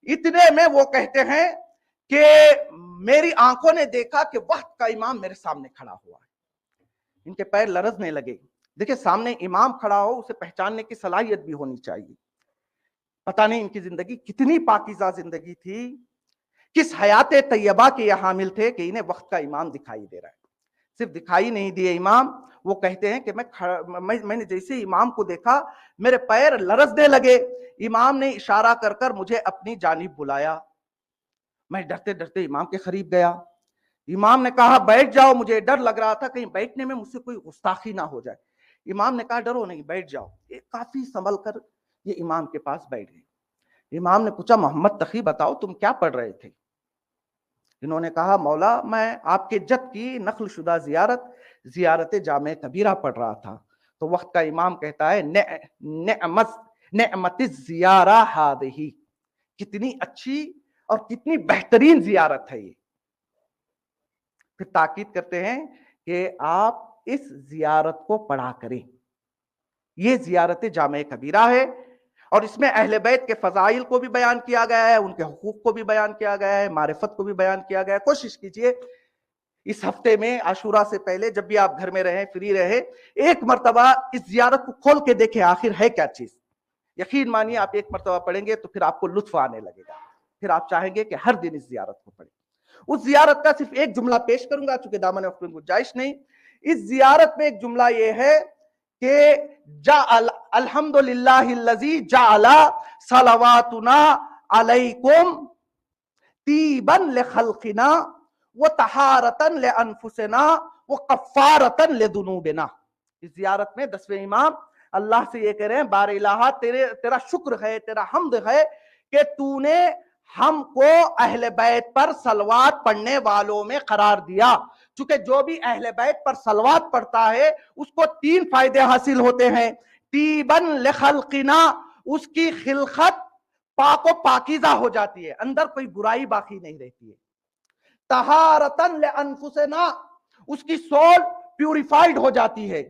اتنے میں وہ کہتے ہیں کہ میری آنکھوں نے دیکھا کہ وقت کا امام میرے سامنے کھڑا ہوا ہے۔ ان کے پیر لرزنے لگے۔ دیکھیں سامنے امام کھڑا ہو، اسے پہچاننے کی صلاحیت بھی ہونی چاہیے۔ پتہ نہیں ان کی زندگی کتنی پاکیزہ زندگی تھی، کس حیات طیبہ کے یہ حامل تھے کہ انہیں وقت کا امام دکھائی دے رہا ہے۔ صرف دکھائی نہیں دیے امام، وہ کہتے ہیں کہ میں نے جیسے امام کو دیکھا میرے پیر لرزنے لگے۔ امام نے اشارہ کر کر مجھے اپنی جانب بلایا، میں ڈرتے ڈرتے امام کے قریب گیا۔ امام نے کہا بیٹھ جاؤ، مجھے ڈر لگ رہا تھا کہیں بیٹھنے میں مجھ سے کوئی گستاخی نہ ہو جائے۔ امام نے کہا ڈرو نہیں، بیٹھ جاؤ۔ کافی سنبھل کر یہ امام کے پاس بیٹھ گئے۔ امام نے پوچھا محمد تقی بتاؤ تم کیا پڑھ رہے تھے؟ انہوں نے کہا مولا میں آپ کے جد کی نقل شدہ زیارت جامع کبیرہ پڑھ رہا تھا۔ تو وقت کا امام کہتا ہے نعمت الزیارہ ہذہ، کتنی اچھی اور کتنی بہترین زیارت ہے یہ۔ پھر تاکید کرتے ہیں کہ آپ اس زیارت کو پڑھا کریں۔ یہ زیارت جامع کبیرہ ہے، اور اس میں اہل بیت کے فضائل کو بھی بیان کیا گیا ہے، ان کے حقوق کو بھی بیان کیا گیا ہے، معرفت کو بھی بیان کیا گیا ہے۔ کوشش کیجئے اس ہفتے میں عاشورہ سے پہلے جب بھی آپ گھر میں رہیں، فری رہیں، ایک مرتبہ اس زیارت کو کھول کے دیکھیں آخر ہے کیا چیز۔ یقین مانیے آپ ایک مرتبہ پڑھیں گے تو پھر آپ کو لطف آنے لگے گا، پھر آپ چاہیں گے کہ ہر دن اس زیارت کو پڑھیں۔ اس زیارت کا صرف ایک جملہ پیش کروں گا چونکہ دامن وقت میں گنجائش نہیں۔ اس زیارت میں ایک جملہ یہ ہے کہ الحمدللہ الذی جعل صلواتنا علیکم طیبا لخلقنا وطہارتا لانفسنا وکفارتا لذنوبنا۔ اس زیارت میں 10ویں امام اللہ سے یہ کہہ رہے ہیں بار الہ تیرا شکر ہے، تیرا حمد ہے کہ تو نے ہم کو اہل بیت پر صلوات پڑھنے والوں میں قرار دیا۔ چونکہ جو بھی اہل بیت پر صلوات پڑھتا ہے اس کو 3 فائدے حاصل ہوتے ہیں۔ طیباً لخلقنا، اس کی خلقت پاک و پاکیزہ ہو جاتی ہے، اندر کوئی برائی باقی نہیں رہتی ہے۔ طہارتاً لانفسنا، اس کی سول پیوریفائیڈ ہو جاتی ہے۔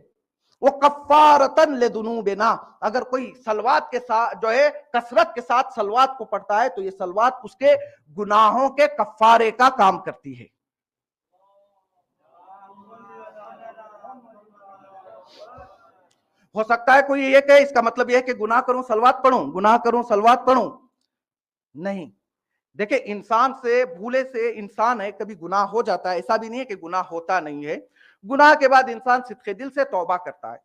وہ کفارتاً لذنوبنا، اگر کوئی صلوات کے ساتھ جو ہے کثرت کے ساتھ صلوات کو پڑھتا ہے تو یہ صلوات اس کے گناہوں کے کفارے کا کام کرتی ہے۔ ہو سکتا ہے کوئی یہ کہے اس کا مطلب یہ ہے کہ گناہ کروں صلوات پڑھوں، گناہ کروں صلوات پڑھوں۔ نہیں، دیکھیں انسان سے بھولے سے انسان ہے، کبھی گناہ ہو جاتا ہے، ایسا بھی نہیں ہے کہ گناہ ہوتا نہیں ہے۔ گناہ کے بعد انسان صدق دل سے توبہ کرتا ہے۔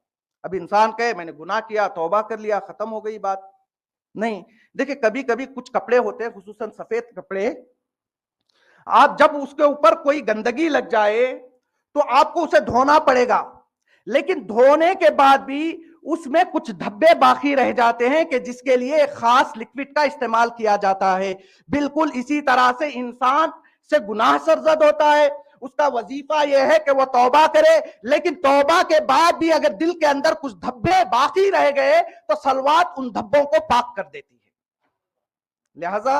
اب انسان کہے میں نے گناہ کیا، توبہ کر لیا، ختم ہو گئی بات، نہیں۔ دیکھیں کبھی کبھی کچھ کپڑے ہوتے ہیں، خصوصاً سفید کپڑے، آپ جب اس کے اوپر کوئی گندگی لگ جائے تو آپ کو اسے دھونا پڑے گا، لیکن دھونے کے بعد بھی اس میں کچھ دھبے باقی رہ جاتے ہیں کہ جس کے لیے ایک خاص لکوڈ کا استعمال کیا جاتا ہے۔ بالکل اسی طرح سے انسان سے گناہ سرزد ہوتا ہے، اس کا وظیفہ یہ ہے کہ وہ توبہ کرے، لیکن توبہ کے بعد بھی اگر دل کے اندر کچھ دھبے باقی رہ گئے تو صلوات ان دھبوں کو پاک کر دیتی ہے۔ لہذا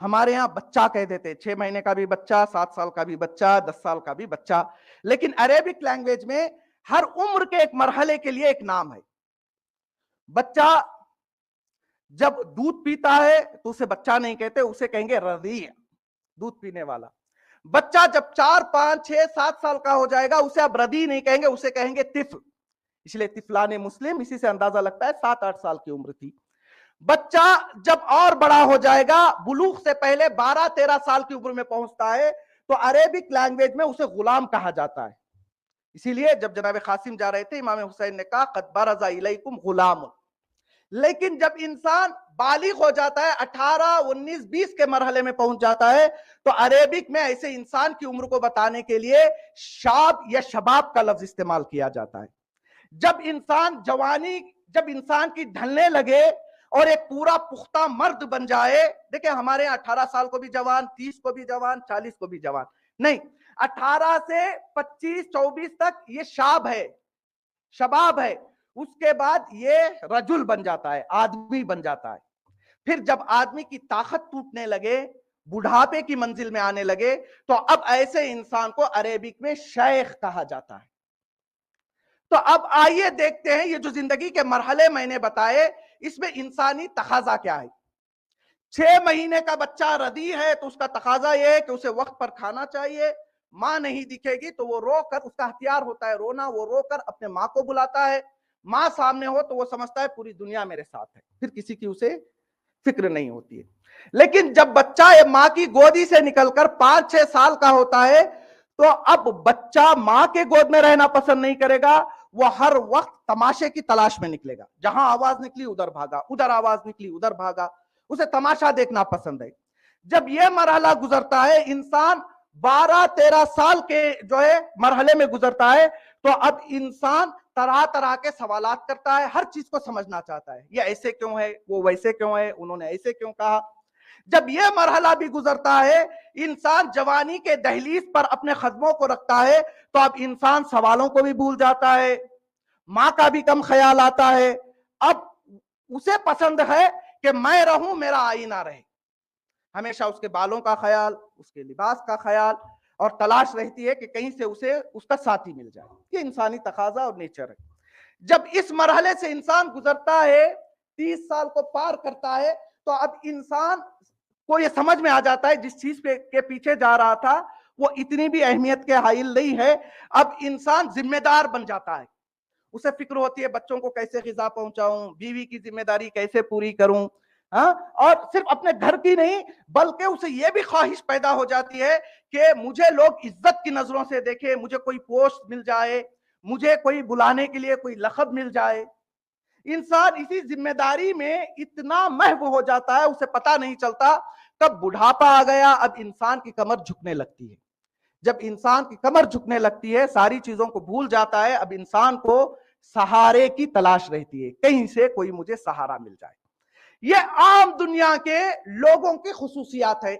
ہمارے ہاں بچہ کہہ دیتے، 6 مہینے کا بھی بچہ، 7 سال کا بھی بچہ، 10 سال کا بھی بچہ، لیکن عربک لینگویج میں ہر عمر کے ایک مرحلے کے لیے ایک نام ہے. بچہ جب دودھ پیتا ہے تو اسے بچہ نہیں کہتے، اسے کہیں گے رضیع، دودھ پینے والا. بچہ جب 4 5 6 7 سال کا ہو جائے گا اسے اب رضیع نہیں کہیں گے، اسے کہیں گے طفل. اس لیے طفلان مسلم، اسی سے اندازہ لگتا ہے 7 8 سال کی عمر تھی. بچہ جب اور بڑا ہو جائے گا، بلوغ سے پہلے 12 13 سال کی عمر میں پہنچتا ہے تو عربک لینگویج میں اسے غلام کہا جاتا ہے. اسی لیے جب جناب قاسم جا رہے تھے، امام حسین نے کہا قد برز الیکم غلام. لیکن جب انسان بالغ ہو جاتا ہے، 18 19 20 کے مرحلے میں پہنچ جاتا ہے تو عربک میں ایسے انسان کی عمر کو بتانے کے لیے شاب یا شباب کا لفظ استعمال کیا جاتا ہے. جب انسان کی ڈھلنے لگے اور ایک پورا پختہ مرد بن جائے، دیکھیں ہمارے 18 سال کو بھی جوان، 30 کو بھی جوان، 40 کو بھی جوان نہیں، 18 سے 25 24 تک یہ شاب ہے، شباب ہے. اس کے بعد یہ رجل بن جاتا ہے، آدمی بن جاتا ہے. پھر جب آدمی کی طاقت ٹوٹنے لگے، بڑھاپے کی منزل میں آنے لگے، تو اب ایسے انسان کو عربک میں شیخ کہا جاتا ہے. تو اب آئیے دیکھتے ہیں یہ جو زندگی کے مرحلے میں نے بتائے، اس میں انسانی تقاضا کیا ہے. 6 مہینے کا بچہ رضیع ہے تو اس کا تقاضا یہ ہے کہ اسے وقت پر کھانا چاہیے. ماں نہیں دکھے گی تو وہ رو کر، اس کا ہتھیار ہوتا ہے رونا، وہ رو کر اپنے ماں کو بلاتا ہے. ماں سامنے ہو تو وہ سمجھتا ہے پوری دنیا میرے ساتھ ہے، پھر کسی کی اسے فکر نہیں ہوتی ہے. لیکن جب بچہ ماں کی گودی سے نکل کر 5 6 سال کا ہوتا ہے تو اب بچہ ماں کے گود میں رہنا پسند نہیں کرے گا، وہ ہر وقت تماشے کی تلاش میں نکلے گا. جہاں آواز نکلی ادھر بھاگا، ادھر آواز نکلی ادھر بھاگا، اسے تماشا دیکھنا پسند ہے. جب یہ مرحلہ گزرتا ہے، انسان 12 13 سال کے جو ہے مرحلے میں گزرتا ہے تو اب انسان طرح طرح کے سوالات کرتا ہے، ہر چیز کو سمجھنا چاہتا ہے. یہ ایسے کیوں ہے، وہ ویسے کیوں ہے، انہوں نے ایسے کیوں کہا. جب یہ مرحلہ بھی گزرتا ہے، انسان جوانی کے دہلیز پر اپنے قدموں کو رکھتا ہے تو اب انسان سوالوں کو بھی بھول جاتا ہے، ماں کا بھی کم خیال آتا ہے. اب اسے پسند ہے کہ میں رہوں، میرا آئینہ رہے. ہمیشہ اس کے بالوں کا خیال، اس کے لباس کا خیال، اور تلاش رہتی ہے کہ کہیں سے اسے اس کا ساتھی مل جائے. یہ انسانی تقاضا اور نیچر ہے. جب اس مرحلے سے انسان گزرتا ہے، 30 سال کو پار کرتا ہے تو اب انسان کو یہ سمجھ میں آ جاتا ہے جس چیز کے پیچھے جا رہا تھا وہ اتنی بھی اہمیت کے حائل نہیں ہے. اب انسان ذمہ دار بن جاتا ہے، اسے فکر ہوتی ہے بچوں کو کیسے غذا پہنچاؤں، بیوی کی ذمہ داری کیسے پوری کروں، اور صرف اپنے گھر کی نہیں بلکہ اسے یہ بھی خواہش پیدا ہو جاتی ہے کہ مجھے لوگ عزت کی نظروں سے دیکھیں، مجھے کوئی پوسٹ مل جائے، مجھے کوئی بلانے کے لیے کوئی لقب مل جائے. انسان اسی ذمہ داری میں اتنا محو ہو جاتا ہے، اسے پتہ نہیں چلتا کب بڑھاپا آ گیا. اب انسان کی کمر جھکنے لگتی ہے. جب انسان کی کمر جھکنے لگتی ہے، ساری چیزوں کو بھول جاتا ہے. اب انسان کو سہارے کی تلاش رہتی ہے، کہیں سے کوئی مجھے سہارا مل جائے. یہ عام دنیا کے لوگوں کی خصوصیات ہے.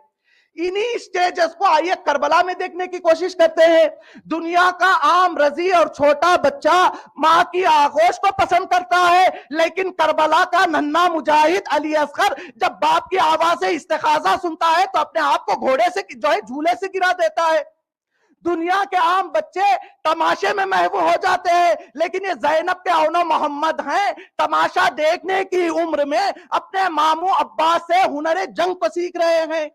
انہی سٹیجز کو آئیے کربلا میں دیکھنے کی کوشش کرتے ہیں. دنیا کا عام رضیع اور چھوٹا بچہ ماں کی آغوش کو پسند کرتا ہے، لیکن کربلا کا ننھا مجاہد علی اصغر جب باپ کی آواز استغاثہ سنتا ہے تو اپنے آپ کو گھوڑے سے جو ہے جھولے سے گرا دیتا ہے. دنیا کے عام بچے تماشے میں محو ہو جاتے ہیں، لیکن یہ زینب کے اون و محمد ہیں، تماشا دیکھنے کی عمر میں اپنے ماموں عباس سے ہنر جنگ کو سیکھ رہے ہیں.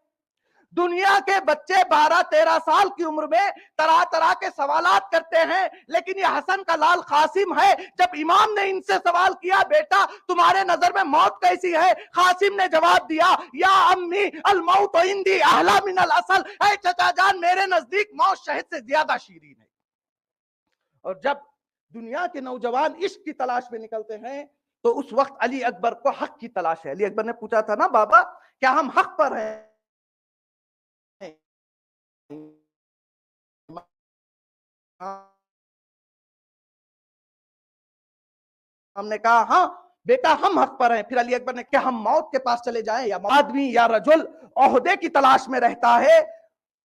دنیا کے بچے 12 13 سال کی عمر میں طرح طرح کے سوالات کرتے ہیں، لیکن یہ حسن کا لال قاسم ہے. جب امام نے ان سے سوال کیا بیٹا تمہارے نظر میں موت کیسی ہے، قاسم نے جواب دیا یا امی الموت عندی احلی من العسل، اے چچا جان میرے نزدیک موت شہد سے زیادہ شیرین ہے. اور جب دنیا کے نوجوان عشق کی تلاش میں نکلتے ہیں تو اس وقت علی اکبر کو حق کی تلاش ہے. علی اکبر نے پوچھا تھا نا بابا کیا ہم حق پر ہیں؟ ہم نے کہا ہاں بیٹا ہم حق پر ہیں. پھر علی اکبر نے کہا ہم موت کے پاس چلے جائیں یا آدمی یا رجل عہدے کی تلاش میں رہتا ہے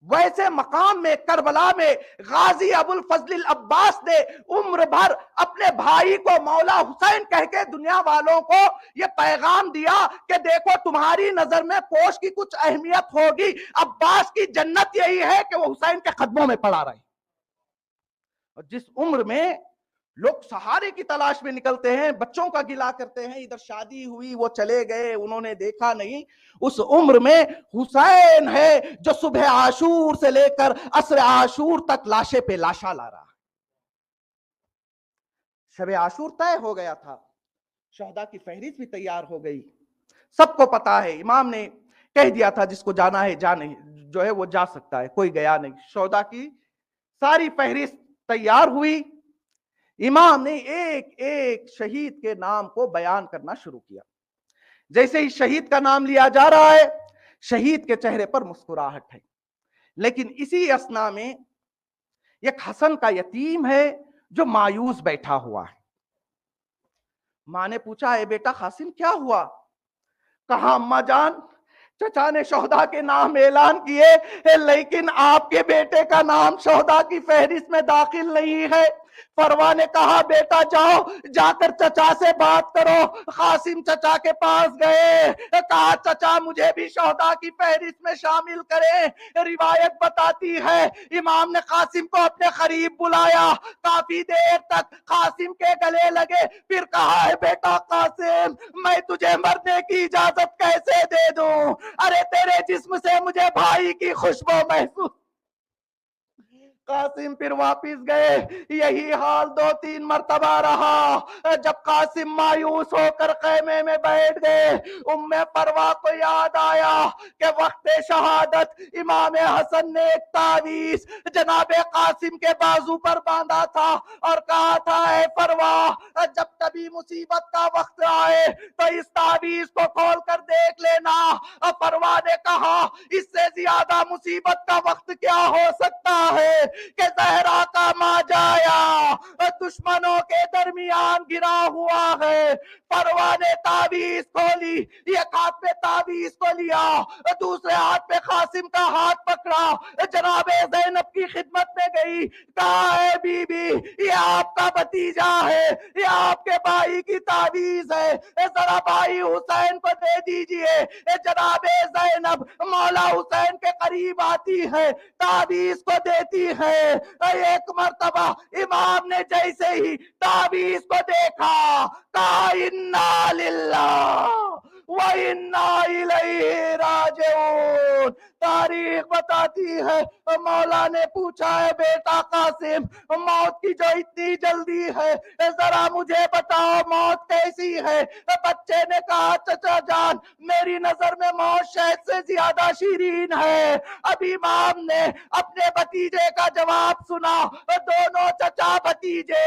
ویسے مقام میں کربلا میں غازی ابو الفضل العباس نے عمر بھر اپنے بھائی کو مولا حسین کہہ کے دنیا والوں کو یہ پیغام دیا کہ دیکھو تمہاری نظر میں پوش کی کچھ اہمیت ہوگی، عباس کی جنت یہی ہے کہ وہ حسین کے قدموں میں پڑا رہے۔ اور جس عمر میں لوگ سہارے کی تلاش میں نکلتے ہیں، بچوں کا گلا کرتے ہیں، ادھر شادی ہوئی وہ چلے گئے انہوں نے دیکھا نہیں، اس عمر میں حسین ہے جو صبح عاشور سے لے کر عصر عاشور تک لاشے پہ لاشا لا رہا ہے۔ شب عاشور طے ہو گیا تھا، شہداء کی فہرست بھی تیار ہو گئی، سب کو پتا ہے، امام نے کہہ دیا تھا جس کو جانا ہے جانے جو ہے وہ جا سکتا ہے، کوئی گیا نہیں۔ شہداء کی ساری فہرست تیار ہوئی، امام نے ایک ایک شہید کے نام کو بیان کرنا شروع کیا۔ جیسے ہی شہید کا نام لیا جا رہا ہے، شہید کے چہرے پر مسکراہٹ ہے، لیکن اسی اثنا میں ایک حسن کا یتیم ہے جو مایوس بیٹھا ہوا ہے۔ ماں نے پوچھا اے بیٹا قاسم کیا ہوا؟ کہا اماں جان چچا نے شہداء کے نام اعلان کیے لیکن آپ کے بیٹے کا نام شہداء کی فہرست میں داخل نہیں ہے۔ فروا نے کہا بیٹا جاؤ جا کر چچا سے بات کرو۔ قاسم چچا کے پاس گئے، کہا چچا مجھے بھی شہداء کی فہرست میں شامل کریں۔ روایت بتاتی ہے امام نے قاسم کو اپنے قریب بلایا، کافی دیر تک قاسم کے گلے لگے، پھر کہا ہے بیٹا قاسم میں تجھے مرنے کی اجازت کیسے دے دوں؟ ارے تیرے جسم سے مجھے بھائی کی خوشبو محسوس۔ قاسم پھر واپس گئے، یہی حال 2-3 مرتبہ رہا۔ جب قاسم مایوس ہو کر خیمے میں بیٹھ گئے، ام فروا کو یاد آیا کہ وقت شہادت امام حسن نے ایک تعویذ جناب قاسم کے بازو پر باندھا تھا اور کہا تھا اے فروا جب کبھی مصیبت کا وقت آئے تو اس تعویذ کو کھول کر دیکھ لینا۔ فروا نے کہا اس سے زیادہ مصیبت کا وقت کیا ہو سکتا ہے کہ زہرا کا ماجایا دشمنوں کے درمیان گرا ہوا ہے۔ فروا نے تعویذ کھولی، ایک ہاتھ پہ تعویذ کو لیا، دوسرے ہاتھ پہ قاسم کا ہاتھ پکڑا، جناب زینب کی خدمت میں گئی، کہا اے بی بی یہ آپ کا بھتیجا ہے، یہ آپ کے بھائی کی تعویذ ہے، ذرا بھائی حسین کو دے دیجئے۔ جناب زینب مولا حسین کے قریب آتی ہے، تعویذ کو دیتی ہے۔ ایک مرتبہ امام نے جیسے ہی تعویذ کو دیکھا کہا انا للہ وَإِنَّا إِلَيْهِ رَاجِعُونَ۔ تاریخ بتاتی ہے مولا نے پوچھا ہے بیٹا قاسم موت کی جو اتنی جلدی ہے ذرا مجھے بتاؤ موت کیسی ہے؟ بچے نے کہا چچا جان میری نظر میں موت شہد سے زیادہ شیرین ہے۔ اب امام نے اپنے بھتیجے کا جواب سنا، دونوں چچا بھتیجے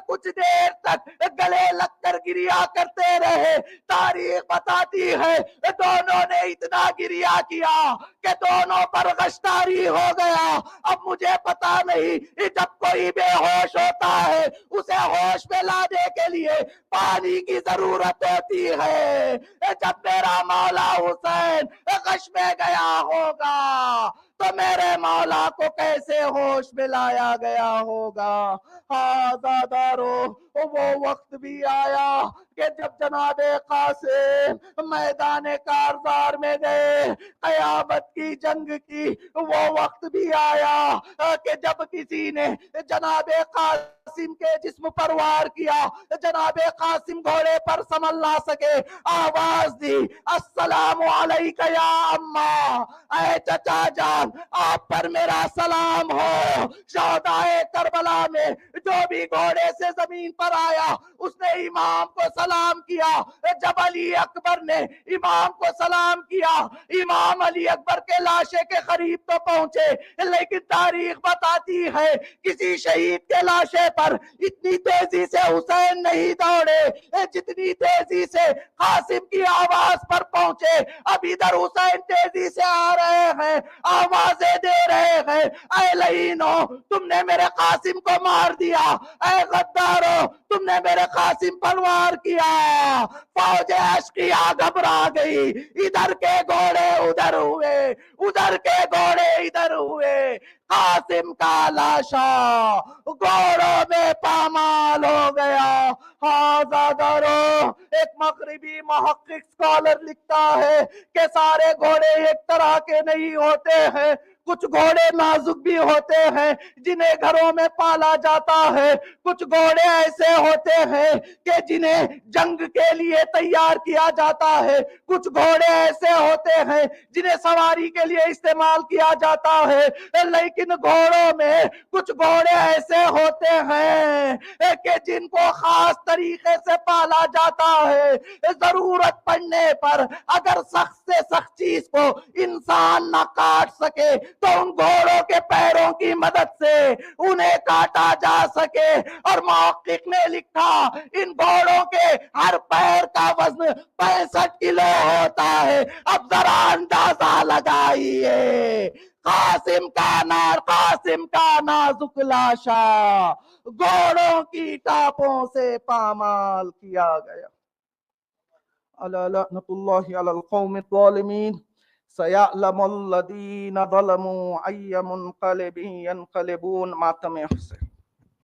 کچھ دیر تک گلے لگ کر گریا کرتے رہے۔ تاریخ بتاتی ہے دونوں نے اتنا گریا کیا کہ دونوں پر غشتاری ہو گیا۔ اب مجھے پتا نہیں جب کوئی بے ہوش ہوتا ہے اسے ہوش میں لانے کے لیے پانی کی ضرورت ہوتی ہے، جب میرا مولا حسین غش میں گیا ہوگا تو میرے مولا کو کیسے ہوش میں لایا گیا ہوگا۔ آزادارو وہ وقت بھی آیا کہ جب جناب قاسم میدان کارزار میں گئے، قیامت کی جنگ کی وہ وقت بھی آیا کہ جب کسی نے جناب قاسم کے جسم پر وار کیا، جناب قاسم گھوڑے پر سنبھل نہ سکے، آواز دی السلام علیکہ یا اماں، اے چچا جان آپ پر میرا سلام ہو۔ شہداء کربلا میں جو بھی گھوڑے سے زمین پر آیا اس نے امام کو سلام کیا۔ جب علی اکبر نے امام کو سلام کیا، امام علی اکبر کے لاشے کے قریب تو پہنچے لیکن تاریخ بتاتی ہے کسی شہید کے لاشے پر اتنی تیزی سے حسین نہیں دوڑے جتنی تیزی سے قاسم کی آواز پر پہنچے۔ اب ادھر حسین تیزی سے آ رہے ہیں، آوازیں دے رہے ہیں اے لعینو تم نے میرے قاسم کو مار دیا، اے غدارو تم نے میرے قاسم پر وار کیا، فوج اشقیا گھبرا گئی، ادھر کے گھوڑے ادھر ہوئے، ادھر کے گھوڑے ادھر ہوئے، قاسم کا لاشا گھوڑوں میں پامال ہو گیا۔ ایک مغربی محقق سکالر لکھتا ہے کہ سارے گھوڑے ایک طرح کے نہیں ہوتے ہیں، کچھ گھوڑے نازک بھی ہوتے ہیں جنہیں گھروں میں پالا جاتا ہے، کچھ گھوڑے ایسے ہوتے ہیں کہ جنہیں جنگ کے لیے تیار کیا جاتا ہے، کچھ گھوڑے ایسے ہوتے ہیں جنہیں سواری کے لیے استعمال کیا جاتا ہے، لیکن گھوڑوں میں کچھ گھوڑے ایسے ہوتے ہیں کہ جن کو خاص طریقے سے پالا جاتا ہے، ضرورت پڑنے پر اگر سخت سے سخت چیز کو انسان نہ کاٹ سکے تو ان گھوڑوں کے پیروں کی مدد سے انہیں کاٹا جا سکے۔ اور محقق نے لکھا ان گھوڑوں کے ہر پیر کا وزن 65 کلو ہوتا ہے۔ اب ذرا اندازہ لگائیے، قاسم کا نازک لاشا گھوڑوں کی ٹاپوں سے پامال کیا گیا۔ الا لعنت اللہ علی القوم الظالمین، سیعلم الذین ظلموا ای منقلب ینقلبون۔ ماتم حسین۔